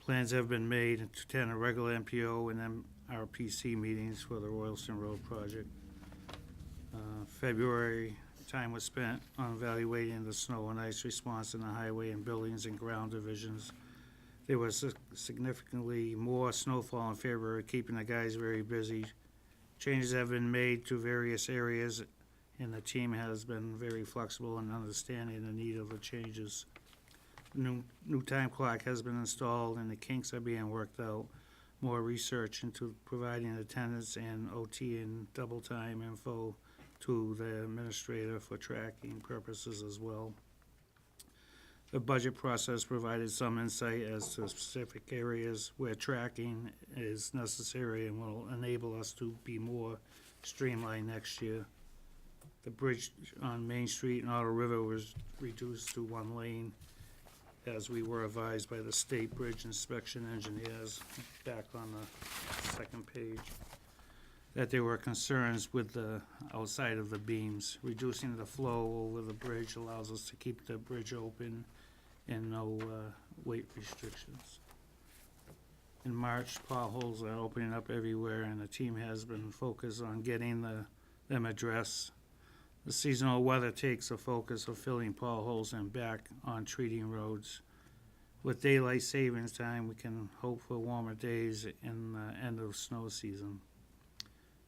Plans have been made to attend a regular MPO and MRPC meetings for the Royalston Road project. February, time was spent on evaluating the snow and ice response in the highway and buildings and ground divisions. There was significantly more snowfall in February, keeping the guys very busy. Changes have been made to various areas, and the team has been very flexible in understanding the need of the changes. New time clock has been installed, and the kinks are being worked out. More research into providing attendance and OT and double time info to the administrator for tracking purposes as well. The budget process provided some insight as to specific areas where tracking is necessary and will enable us to be more streamlined next year. The bridge on Main Street and Otter River was reduced to one lane, as we were advised by the state bridge inspection engineers, back on the second page, that there were concerns with the outside of the beams. Reducing the flow over the bridge allows us to keep the bridge open and no weight restrictions. In March, potholes are opening up everywhere, and the team has been focused on getting them addressed. The seasonal weather takes a focus of filling potholes and back on treating roads. With daylight savings time, we can hope for warmer days in the end of snow season.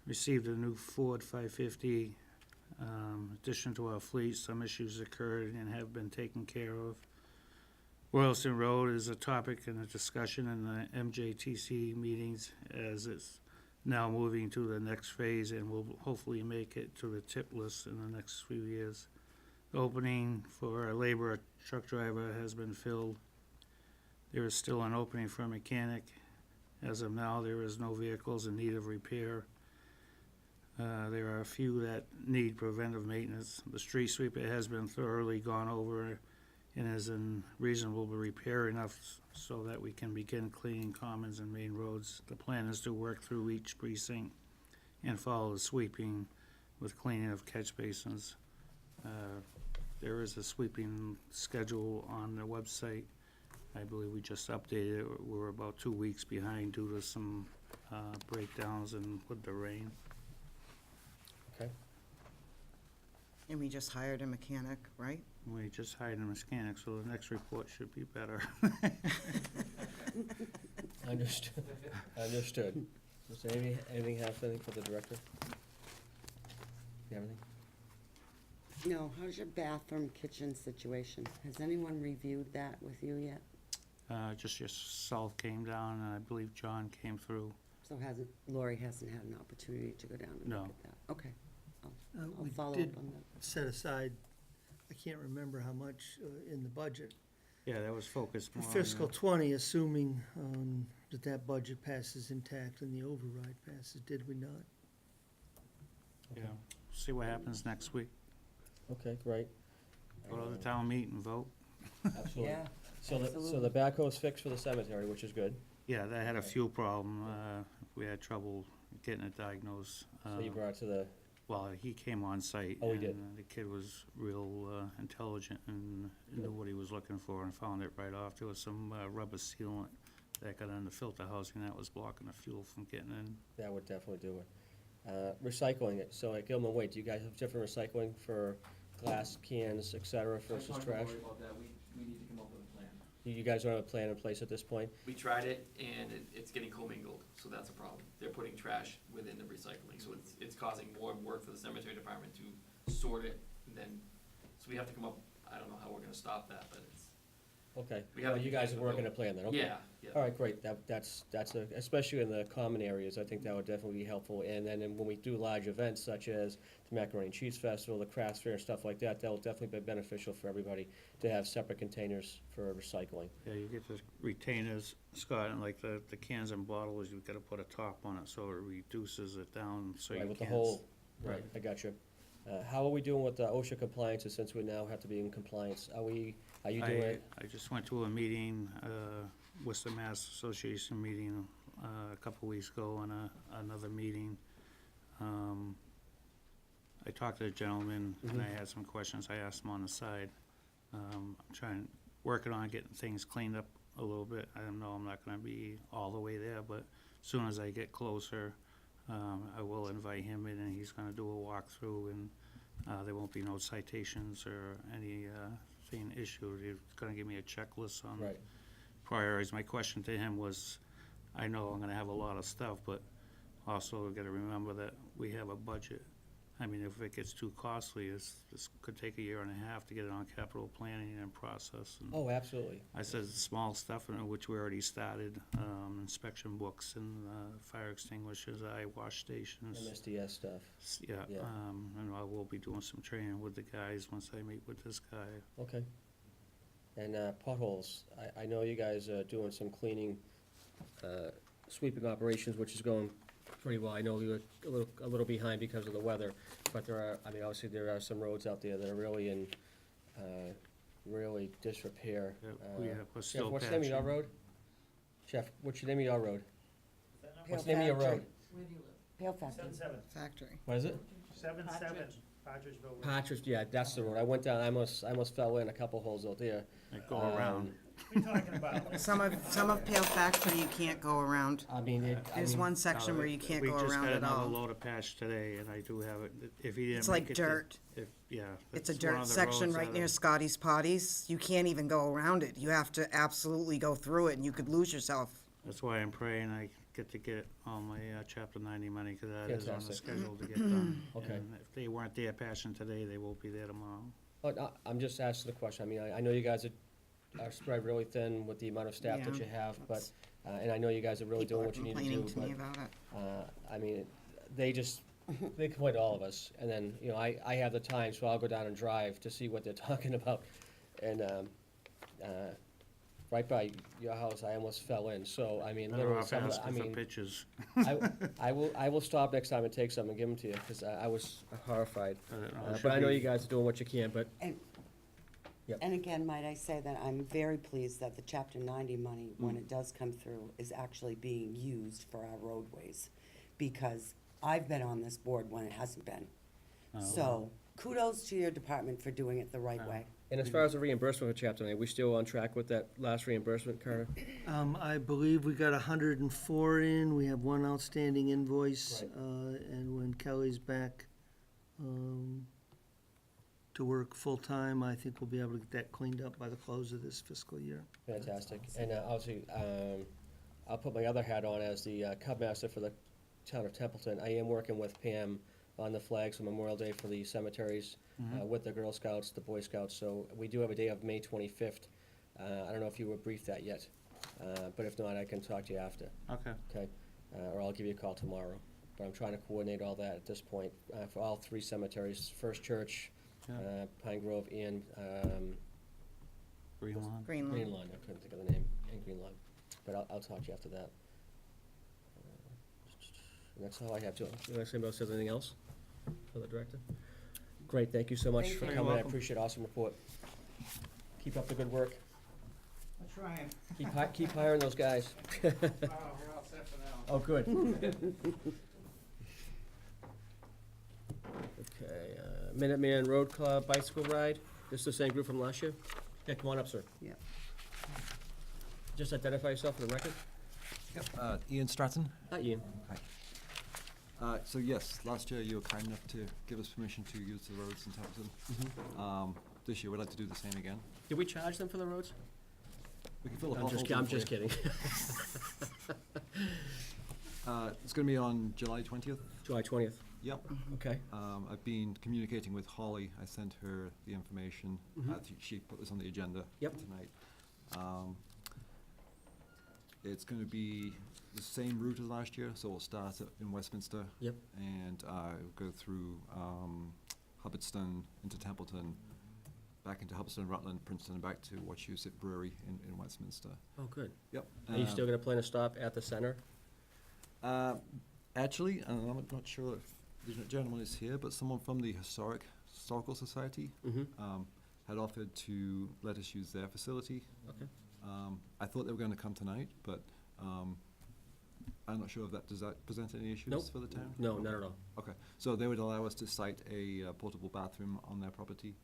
Received a new Ford 550. Addition to our fleet, some issues occurred and have been taken care of. Royalston Road is a topic and a discussion in the MJTC meetings, as it's now moving to the next phase and will hopefully make it to the tip list in the next few years. The opening for a laborer truck driver has been filled. There is still an opening for a mechanic. As of now, there is no vehicles in need of repair. There are a few that need preventive maintenance. The street sweeper has been thoroughly gone over and is in reasonable repair enough so that we can begin cleaning commons and main roads. The plan is to work through each precinct and follow the sweeping with cleaning of catch basins. There is a sweeping schedule on the website. I believe we just updated it. We're about 2 weeks behind due to some breakdowns and with the rain. Okay. And we just hired a mechanic, right? We just hired a mechanic, so the next report should be better. Understood. Understood. Does anything have anything for the director? You have anything? No, how's your bathroom kitchen situation? Has anyone reviewed that with you yet? Just yourself came down, and I believe John came through. So Lori hasn't had an opportunity to go down and No. look at that? Okay. I'll We follow did up on that. set aside, I can't remember how much in the budget. Yeah, that was focused For more on fiscal the- 20, assuming that budget passes intact and the override passes, did we not? Yeah, see what happens next week. Okay, great. Go to the town meeting and vote. Absolutely. Yeah, So the absolutely. backhoe's fixed for the cemetery, which is good. Yeah, that had a fuel problem. We had trouble getting it diagnosed. So you brought it to the, Well, he came on site. Oh, he did. And the kid was real intelligent and knew what he was looking for and found it right off. There was some rubber sealant that got in the filter housing that was blocking the fuel from getting in. that would definitely do it. Recycling it, so at Gilman Waite, do you guys have different recycling for glass cans, et cetera, versus Talked to trash? Lori about that. We need to come up with a plan. You guys don't have a plan in place at this point? We tried it, and it's getting commingled, so that's a problem. They're putting trash within the recycling, so it's causing more work for the cemetery department to sort it, and then, so we have to come up, I don't know how we're gonna stop that, but it's, Okay, We have well, to you use guys the are working a building. plan then, okay? yeah, yeah. All right, great, that's especially in the common areas, I think that would definitely be helpful. And then when we do large events such as the Macaroni and Cheese Festival, the Crafts Fair, and stuff like that, that will definitely be beneficial for everybody to have separate containers for recycling. Yeah, you get the retainers, Scott, and like the cans and bottles, you've gotta put a top on it so it reduces it down, so you Right, can't. with the whole, right, Right. I got you. How are we doing with the OSHA compliances, since we now have to be in compliance? Are you doing it? I just went to a meeting, Worcester Mass Association meeting, a couple weeks ago, and another meeting. I talked to the gentleman, and I had some questions I asked him on the side. I'm working on getting things cleaned up a little bit. I know I'm not gonna be all the way there, but as soon as I get closer, I will invite him in, and he's gonna do a walkthrough, and there won't be no citations or any thing issued. He's gonna give me a checklist on Right. priorities. My question to him was, I know I'm gonna have a lot of stuff, but also gotta remember that we have a budget. I mean, if it gets too costly, this could take a year and a half to get it on capital planning and process. And Oh, absolutely. I said small stuff, which we already started, inspection books and fire extinguishers, eye wash stations. MSDS stuff. Yeah, Yeah. and I will be doing some training with the guys once I meet with this guy. Okay. And potholes, I know you guys are doing some cleaning, sweeping operations, which is going pretty well. I know you were a little behind because of the weather, but there are, I mean, obviously there are some roads out there that are really in, really disrepair. Yeah, we have, we're Jeff, still what's the name of your patching. road? Jeff, what's your name of your road? Pale What's the name of your Factory. road? Where do you live? Pale Factory. Factory. What is it? Patriots, yeah, that's the road. I went down, I almost fell in a couple holes out there. They go around. Some of Pale Factory you can't go around. I mean, There's one section where you can't go around We just got at another all. load of patch today, and I do have it, if he didn't It's make like it. dirt. Yeah. It's a that's one dirt of the section roads right that near are- Scotty's Potties. You can't even go around it. You have to absolutely go through it and you could lose yourself. That's why I'm praying I get all my chapter 90 money, because that is on the Fantastic. schedule to get done. Okay. And if they weren't there patching today, they will be there tomorrow. But I'm just asking the question. I mean, I know you guys are spread really thin with the amount of staff that Yeah, you have, but, that's- and I know you guys are really People doing are what you need to complaining do, to me but, about it. I mean, they complain to all of us. And then, you know, I have the time, so I'll go down and drive to see what they're talking about. And, right by your house, I almost fell in, so, I mean, Better literally, off some of the- I asking for mean, pictures. I will stop next time and take some and give them to you, because I was horrified. It But should I know be- you guys are doing what you can, but, And again, might I say that I'm very pleased that the Chapter 90 money, when it does come through, is actually being used for our roadways. Because I've been on this board when it hasn't been. So kudos to your department for doing it the right way. and as far as the reimbursement for Chapter 90, we still on track with that last reimbursement, Carter? I believe we got 104 in, we have one outstanding invoice, Right. and when Kelly's back to work full-time, I think we'll be able to get that cleaned up by the close of this fiscal year. Fantastic. And obviously, I'll put my other hat on as the Cub Master for the town of Templeton. I am working with Pam on the flags for Memorial Day for the cemeteries with the Girl Scouts, the Boy Scouts. So we do have a day of May 25th. I don't know if you were briefed that yet, but if not, I can talk to you after, Okay. okay? Or I'll give you a call tomorrow. But I'm trying to coordinate all that at this point for all three cemeteries, First Church, Yeah. Pine Grove, and Green lawn. Green Green Lawn. Lawn, I couldn't think of the name, and Green Lawn, but I'll talk to you after that. And that's all I have to, unless anybody else has anything else for the director? Great, thank you so much Thank for you. coming, I welcome. appreciate it, awesome report. Keep up the good work, I'm trying. keep hiring those guys. We're all set for now. Oh, good. Okay, Minuteman Road Club bicycle ride, this is the same group from last year? Yeah, come on up, sir. Yeah. Just identify yourself for the record. Ian Stratton. Hi, Ian. So yes, last year you were kind enough to give us permission to use the roads in Templeton. This year we'd like to do the same again. Did we charge them for the roads? We can fill the I'm potholes just, in I'm for just you. kidding. It's gonna be on July 20th. July 20th, Yep. okay. I've been communicating with Holly. I sent her the information. She put this on the agenda Yep. tonight. It's gonna be the same route as last year, so we'll start in Westminster. Yep. And go through Hubbardston into Templeton, back into Hubbardston, Rutland, Princeton, and back to Wachusett Brewery in Westminster. Oh, good. Yep. Are you still gonna plan to stop at the center? Actually, and I'm not sure if the gentleman is here, but someone from the Historical Society Mm-hmm. had offered to let us use their facility. Okay. I thought they were going to come tonight, but I'm not sure if does that present any issues Nope. for the town? No, not at all. Okay, so they would allow us to site a portable bathroom on their property,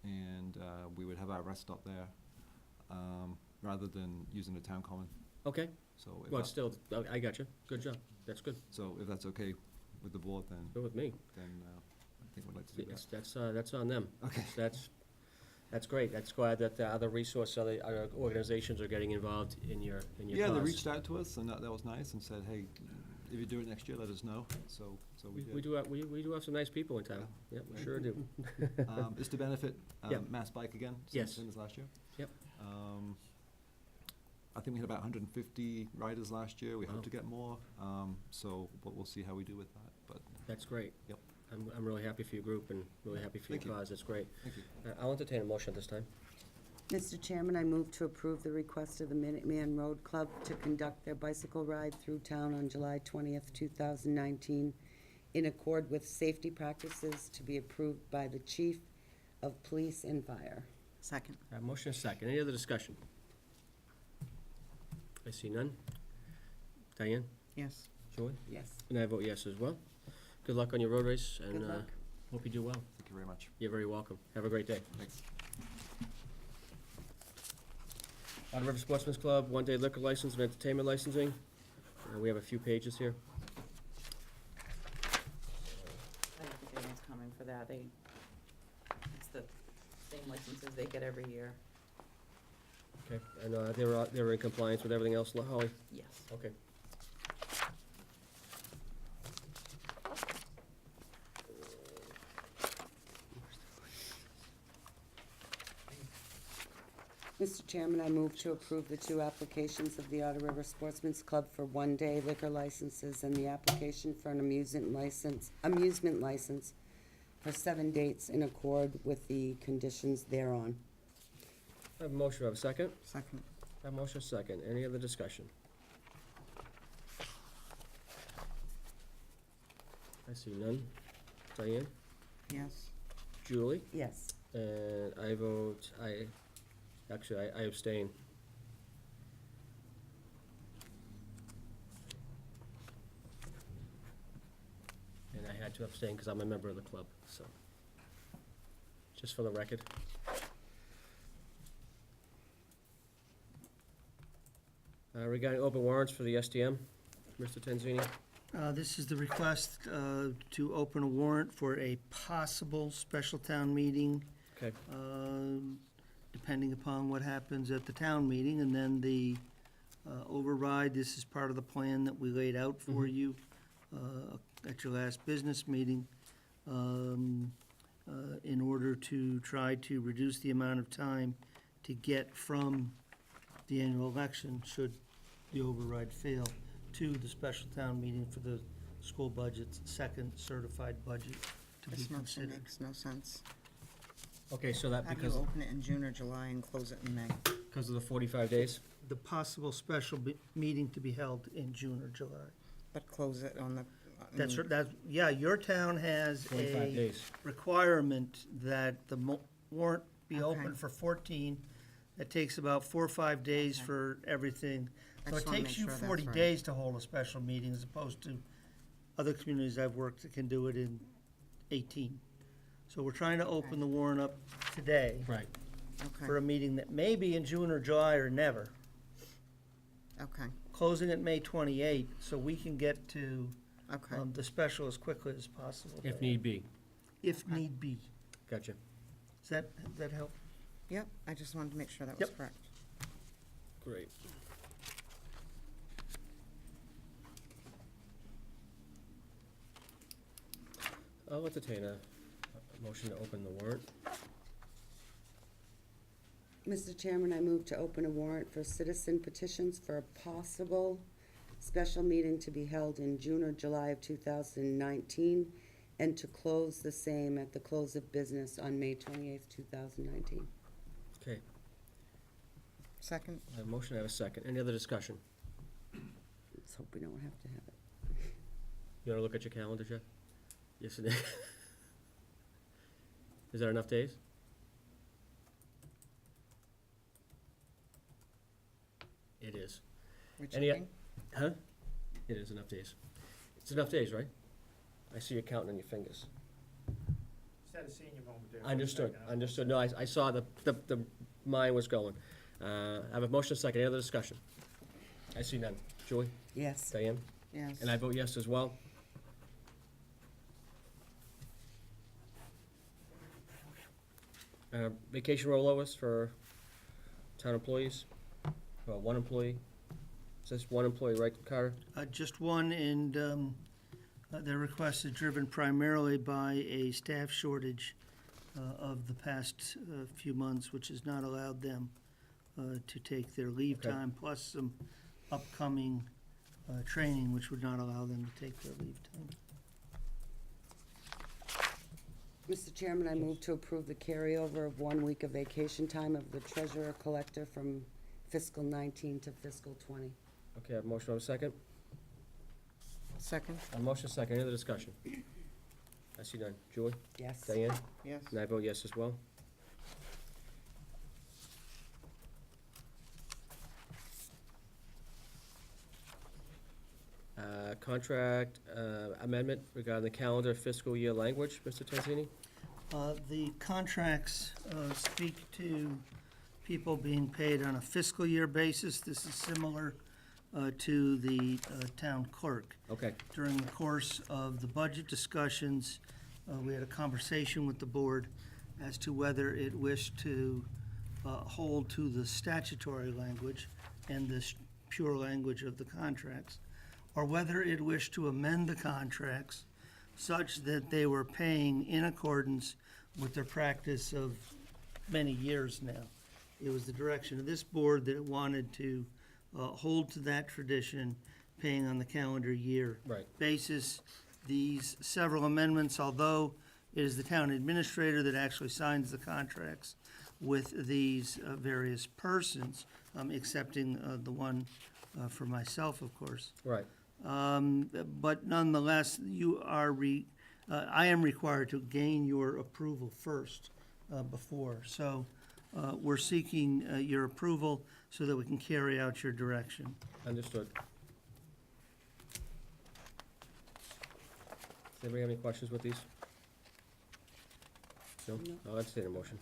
and we would have our rest stop there, rather than using the town common. Okay, So if well, that- still, I got you. Good job. That's good. so if that's okay with the board, then Good with me. I think we'd like to do that. That's on them. Okay. That's, That's great. That's glad that the other other organizations are getting involved in your cause. Yeah, they reached out to us, and that was nice, and said, hey, if you do it next year, let us know. So we We did. we do have some nice people in town. Yep, we sure do. It's to benefit Yep. Mass Bike again, Yes. same as last year. Yep. I think we had about 150 riders last year. We Wow. hope to get more. But we'll see how we do with that. But That's great. Yep. I'm really happy for your group and really happy for your Thank you. cause. That's great. thank you. I'll entertain a motion at this time. Mr. Chairman, I move to approve the request of the Minuteman Road Club to conduct their bicycle ride through town on July 20th, 2019, in accord with safety practices to be approved by the Chief of Police and Fire. Second. Motion is second. Any other discussion? I see none. Diane? Yes. Joy? Yes. And I vote yes as well. Good luck on your road race, and Good luck. hope you do well. Thank you very much. You're very welcome. Have a great day. Thanks. Otter River Sportsman's Club, one-day liquor license and entertainment licensing. We have a few pages here. I don't think anyone's coming for that. It's the same licenses they get every year. Okay, and they were in compliance with everything else, Holly? Yes. Okay. Mr. Chairman, I move to approve the two applications of the Otter River Sportsman's Club for one-day liquor licenses and the application for an amusement license for 7 dates in accord with the conditions thereon. I have a motion, I have a second? Second. I have a motion, second. Any other discussion? I see none. Diane? Yes. Julie? Yes. And I vote, actually, I abstain. And I had to abstain because I'm a member of the club, so. Just for the record. Regarding open warrants for the SDM, Mr. Tanzini? This is the request to open a warrant for a possible special town meeting, Okay, depending upon what happens at the town meeting, and then the override. This is part of the plan that we laid out for Mhm. you at your last business meeting, in order to try to reduce the amount of time to get from the annual election, should the override fail, to the special town meeting for the school budget's second certified budget to be This motion considered. makes no sense. okay, so that How do you because open it in June or July and close it in May? of the 45 days? The possible special meeting to be held in June or July. But close it on the. That's, yeah, your town has 45 a days. requirement that the warrant be Okay. open for 14. That takes about 4 or 5 days Okay. for everything. I So it just wanna takes make you sure that's 40 right. days to hold a special meeting, as opposed to other communities I've worked that can do it in 18. So we're trying to open the warrant up today Right. for Okay, a meeting that may be in June or July or never. okay, Closing at May 28, so we can get to okay. the special as quickly as possible. If need be. If Okay. need be. Gotcha. Does that help? Yep, I just wanted to make sure that was Yep. correct. Great. I'll entertain a motion to open the warrant. Mr. Chairman, I move to open a warrant for citizen petitions for a possible special meeting to be held in June or July of 2019, and to close the same at the close of business on May 28th, 2019. Okay, Second? I have a motion, I have a second. Any other discussion? Let's hope we don't have to have it. You wanna look at your calendar, Jeff? Yes, it is. Is that enough days? It is. We're Any- checking? Huh? It is enough days. It's enough days, right? I see you counting on your fingers. Understood. No, I saw the mine was going. I have a motion second. Any other discussion? I see none. Julie? Yes. Diane? Yes. And I vote yes as well. Vacation rollovers for town employees, well, one employee. Says one employee, right, Carter? Just one, and their request is driven primarily by a staff shortage of the past few months, which has not allowed them to take their leave Okay. time, plus some upcoming training, which would not allow them to take their leave time. Mr. Chairman, I move to approve the carryover of 1 week of vacation time of the treasurer collector from fiscal 19 to fiscal 20. Okay, I have a motion, I have a second. Second? A motion, second, any other discussion? I see none. Julie? Yes. Diane? Yes. And I vote yes as well. Contract amendment regarding the calendar fiscal year language, Mr. Tanzini? The contracts speak to people being paid on a fiscal year basis. This is similar to the town clerk. Okay, During the course of the budget discussions, we had a conversation with the board as to whether it wished to hold to the statutory language and this pure language of the contracts, or whether it wished to amend the contracts such that they were paying in accordance with their practice of many years now. It was the direction of this board that it wanted to hold to that tradition, paying on the calendar year right. basis. These several amendments, although it is the town administrator that actually signs the contracts with these various persons, excepting the one for myself, of course. Right. But nonetheless, I am required to gain your approval first before. So we're seeking your approval so that we can carry out your direction. Understood. Does anybody have any questions with these? No? I'll entertain a motion.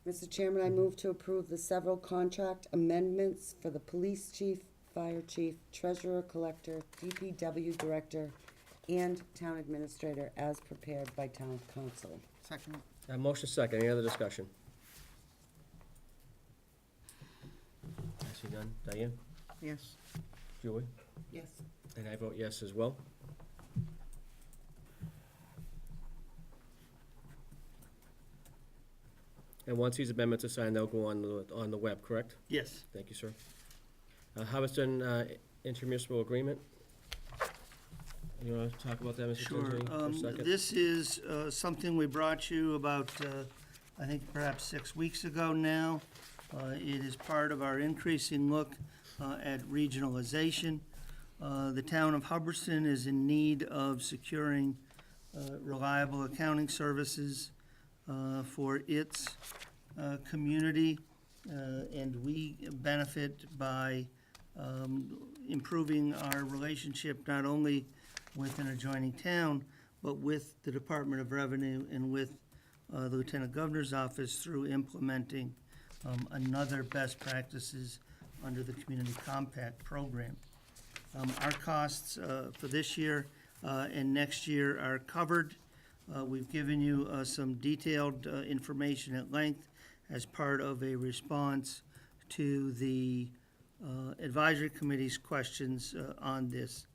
Mr. Chairman, I move to approve the several contract amendments for the police chief, fire chief, treasurer collector, DPW director, and town administrator as prepared by town council. Second? Motion second, any other discussion? I see none. Diane? Yes. Julie? Yes. And I vote yes as well. And once these amendments are signed, they'll go on the web, correct? Yes. Thank you, sir. Hubbardston intermunicipal agreement. You want to talk about that, Mr. Sure. Tanzini, for a second? This is something we brought you about, I think perhaps 6 weeks ago now. It is part of our increasing look at regionalization. The town of Hubbardston is in need of securing reliable accounting services for its community, and we benefit by improving our relationship not only with an adjoining town, but with the Department of Revenue and with the Lieutenant Governor's Office through implementing another best practices under the Community Compact Program. Our costs for this year and next year are covered. We've given you some detailed information at length as part of a response to the advisory committee's questions on this.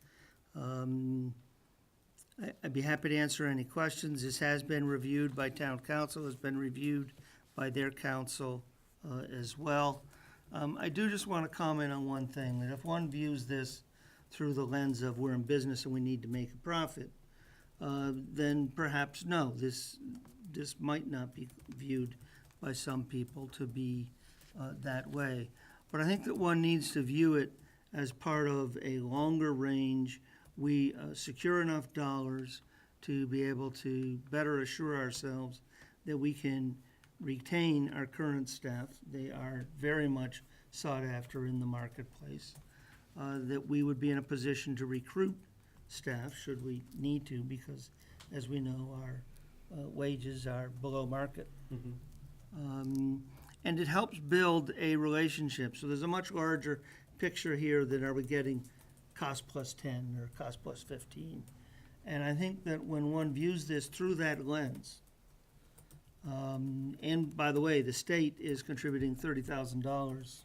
I'd be happy to answer any questions. This has been reviewed by town council, has been reviewed by their council as well. I do just want to comment on one thing, that if one views this through the lens of we're in business and we need to make a profit, then perhaps no, this might not be viewed by some people to be that way. But I think that one needs to view it as part of a longer range. We secure enough dollars to be able to better assure ourselves that we can retain our current staff. They are very much sought after in the marketplace. That we would be in a position to recruit staff should we need to, because as we know, our wages are below market. And it helps build a relationship. So there's a much larger picture here than are we getting cost plus 10 or cost plus 15. And I think that when one views this through that lens, And by the way, the state is contributing $30,000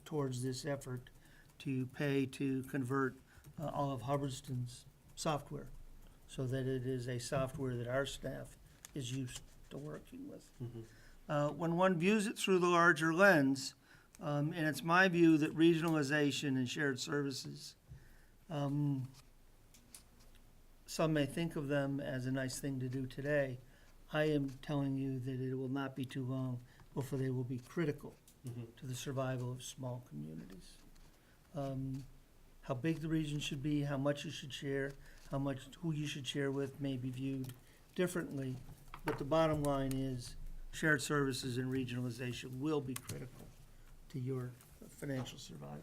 towards this effort to pay to convert all of Hubbardston's software, so that it is a software that our staff is used to working with. When one views it through the larger lens, and it's my view that regionalization and shared services, some may think of them as a nice thing to do today. I am telling you that it will not be too long before they will be critical to the survival of small communities. How big the region should be, how much you should share, who you should share with may be viewed differently, but the bottom line is shared services and regionalization will be critical to your financial survival.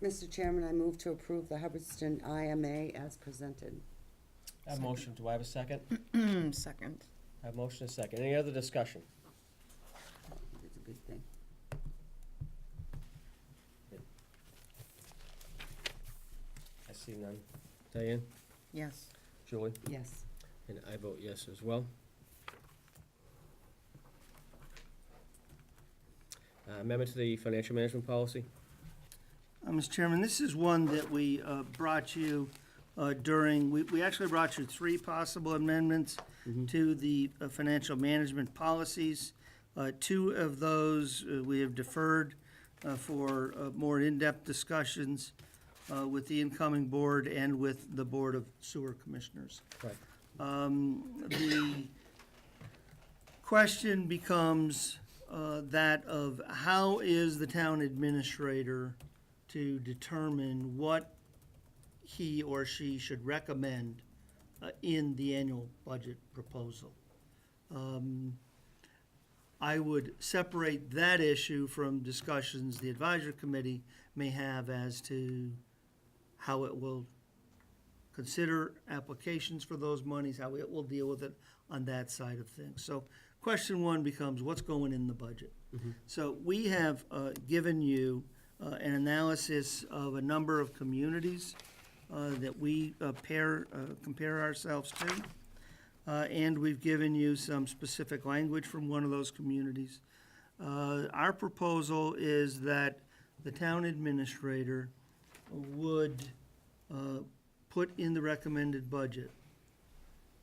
Mr. Chairman, I move to approve the Hubbardston IMA as presented. I have a motion, do I have a second? Second. I have a motion and a second. Any other discussion? It's a good thing. I see none. Diane? Yes. Julie? Yes. And I vote yes as well. Amendment to the financial management policy? Mr. Chairman, this is one that we brought you we actually brought you 3 possible amendments to the financial management policies. 2 of those we have deferred for more in-depth discussions with the incoming board and with the Board of Sewer Commissioners. Right. The question becomes that of how is the town administrator to determine what he or she should recommend in the annual budget proposal. I would separate that issue from discussions the advisory committee may have as to how it will consider applications for those monies, how it will deal with it on that side of things. So question 1 becomes what's going in the budget? So we have given you an analysis of a number of communities that we compare ourselves to, and we've given you some specific language from one of those communities. Our proposal is that the town administrator would put in the recommended budget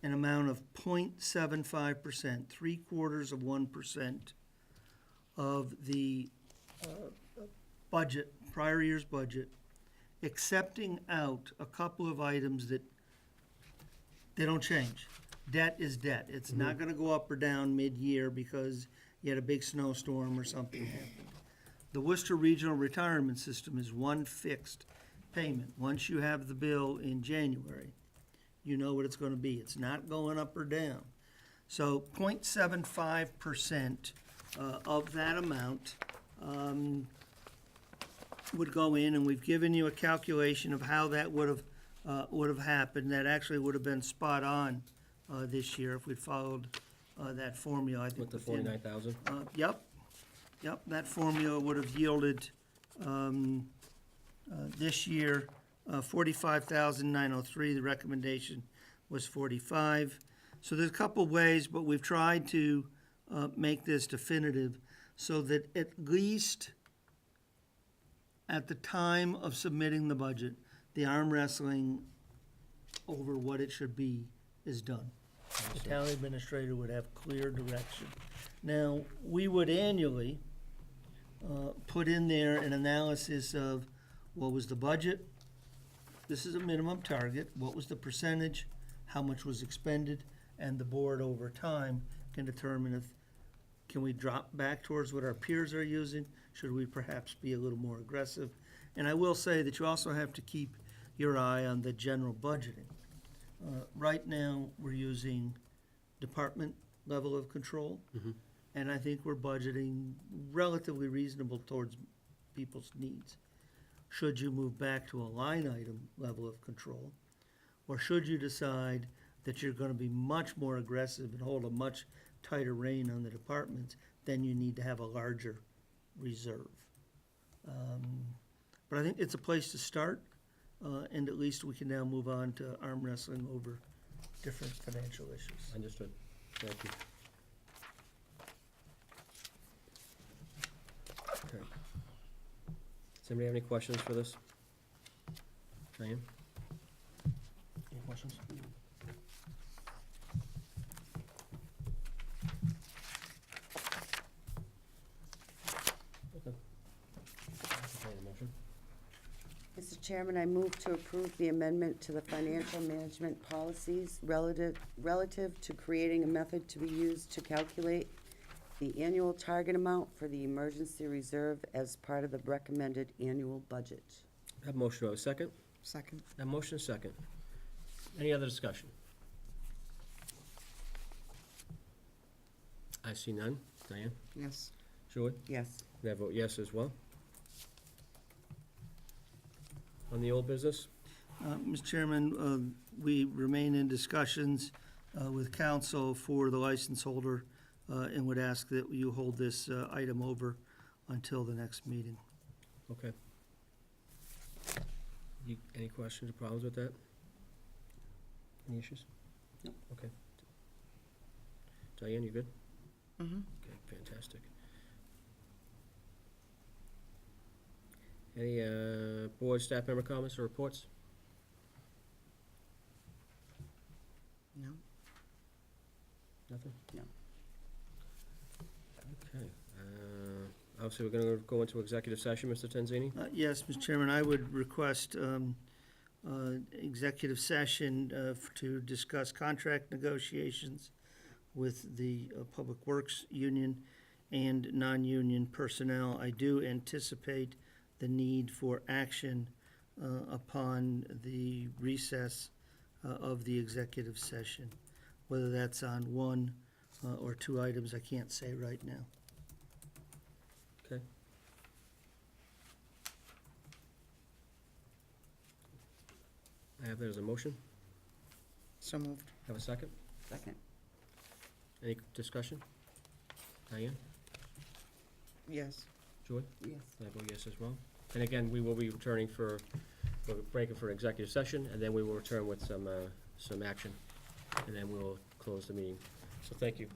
an amount of 0.75%, 0.75% of the budget, prior year's budget, accepting out a couple of items that they don't change. Debt is debt. It's not gonna go up or down mid-year because you had a big snowstorm or something happened. The Worcester Regional Retirement System is one fixed payment. Once you have the bill in January, you know what it's gonna be. It's not going up or down. So 0.75% of that amount would go in, and we've given you a calculation of how that would have happened. That actually would have been spot on this year if we'd followed that formula. I think With the within- 49,000? Yep, that formula would have yielded this year 45,903. The recommendation was 45. So there's a couple ways, but we've tried to make this definitive so that at least at the time of submitting the budget, the arm wrestling over what it should be is done. The town administrator would have clear direction. Now, we would annually put in there an analysis of what was the budget, this is a minimum target, what was the percentage, how much was expended, and the board over time can determine if, can we drop back towards what our peers are using? Should we perhaps be a little more aggressive? And I will say that you also have to keep your eye on the general budgeting. Right now, we're using department level of control, and I think we're budgeting relatively reasonable towards people's needs. Should you move back to a line item level of control, or should you decide that you're gonna be much more aggressive and hold a much tighter rein on the departments, then you need to have a larger reserve. But I think it's a place to start, and at least we can now move on to arm wrestling over different financial issues. Understood. Thank you. Okay. Does anybody have any questions for this? Diane? Any questions? Okay. Entertain a motion. Mr. Chairman, I move to approve the amendment to the financial management policies relative to creating a method to be used to calculate the annual target amount for the emergency reserve as part of the recommended annual budget. Have a motion, do I have a second? Second. Have a motion, second. Any other discussion? I see none. Diane? Yes. Julie? Yes. And I vote yes as well. On the old business? Mr. Chairman, we remain in discussions with council for the license holder and would ask that you hold this item over until the next meeting. Okay. Any questions or problems with that? Any issues? No. Okay. Diane, you good? Mm-hmm. Okay, fantastic. Any board staff member comments or reports? No. Nothing? No. Okay. Obviously, we're gonna go into executive session, Mr. Tanzini? Yes, Mr. Chairman, I would request executive session to discuss contract negotiations with the Public Works Union and non-union personnel. I do anticipate the need for action upon the recess of the executive session. Whether that's on one or two items, I can't say right now. Okay. I have that as a motion. So moved. Have a second? Second. Any discussion? Diane? Yes. Joy? Yes. I vote yes as well. And again, we will be returning we're breaking for executive session, and then we will return with some action, and then we'll close the meeting. So thank you.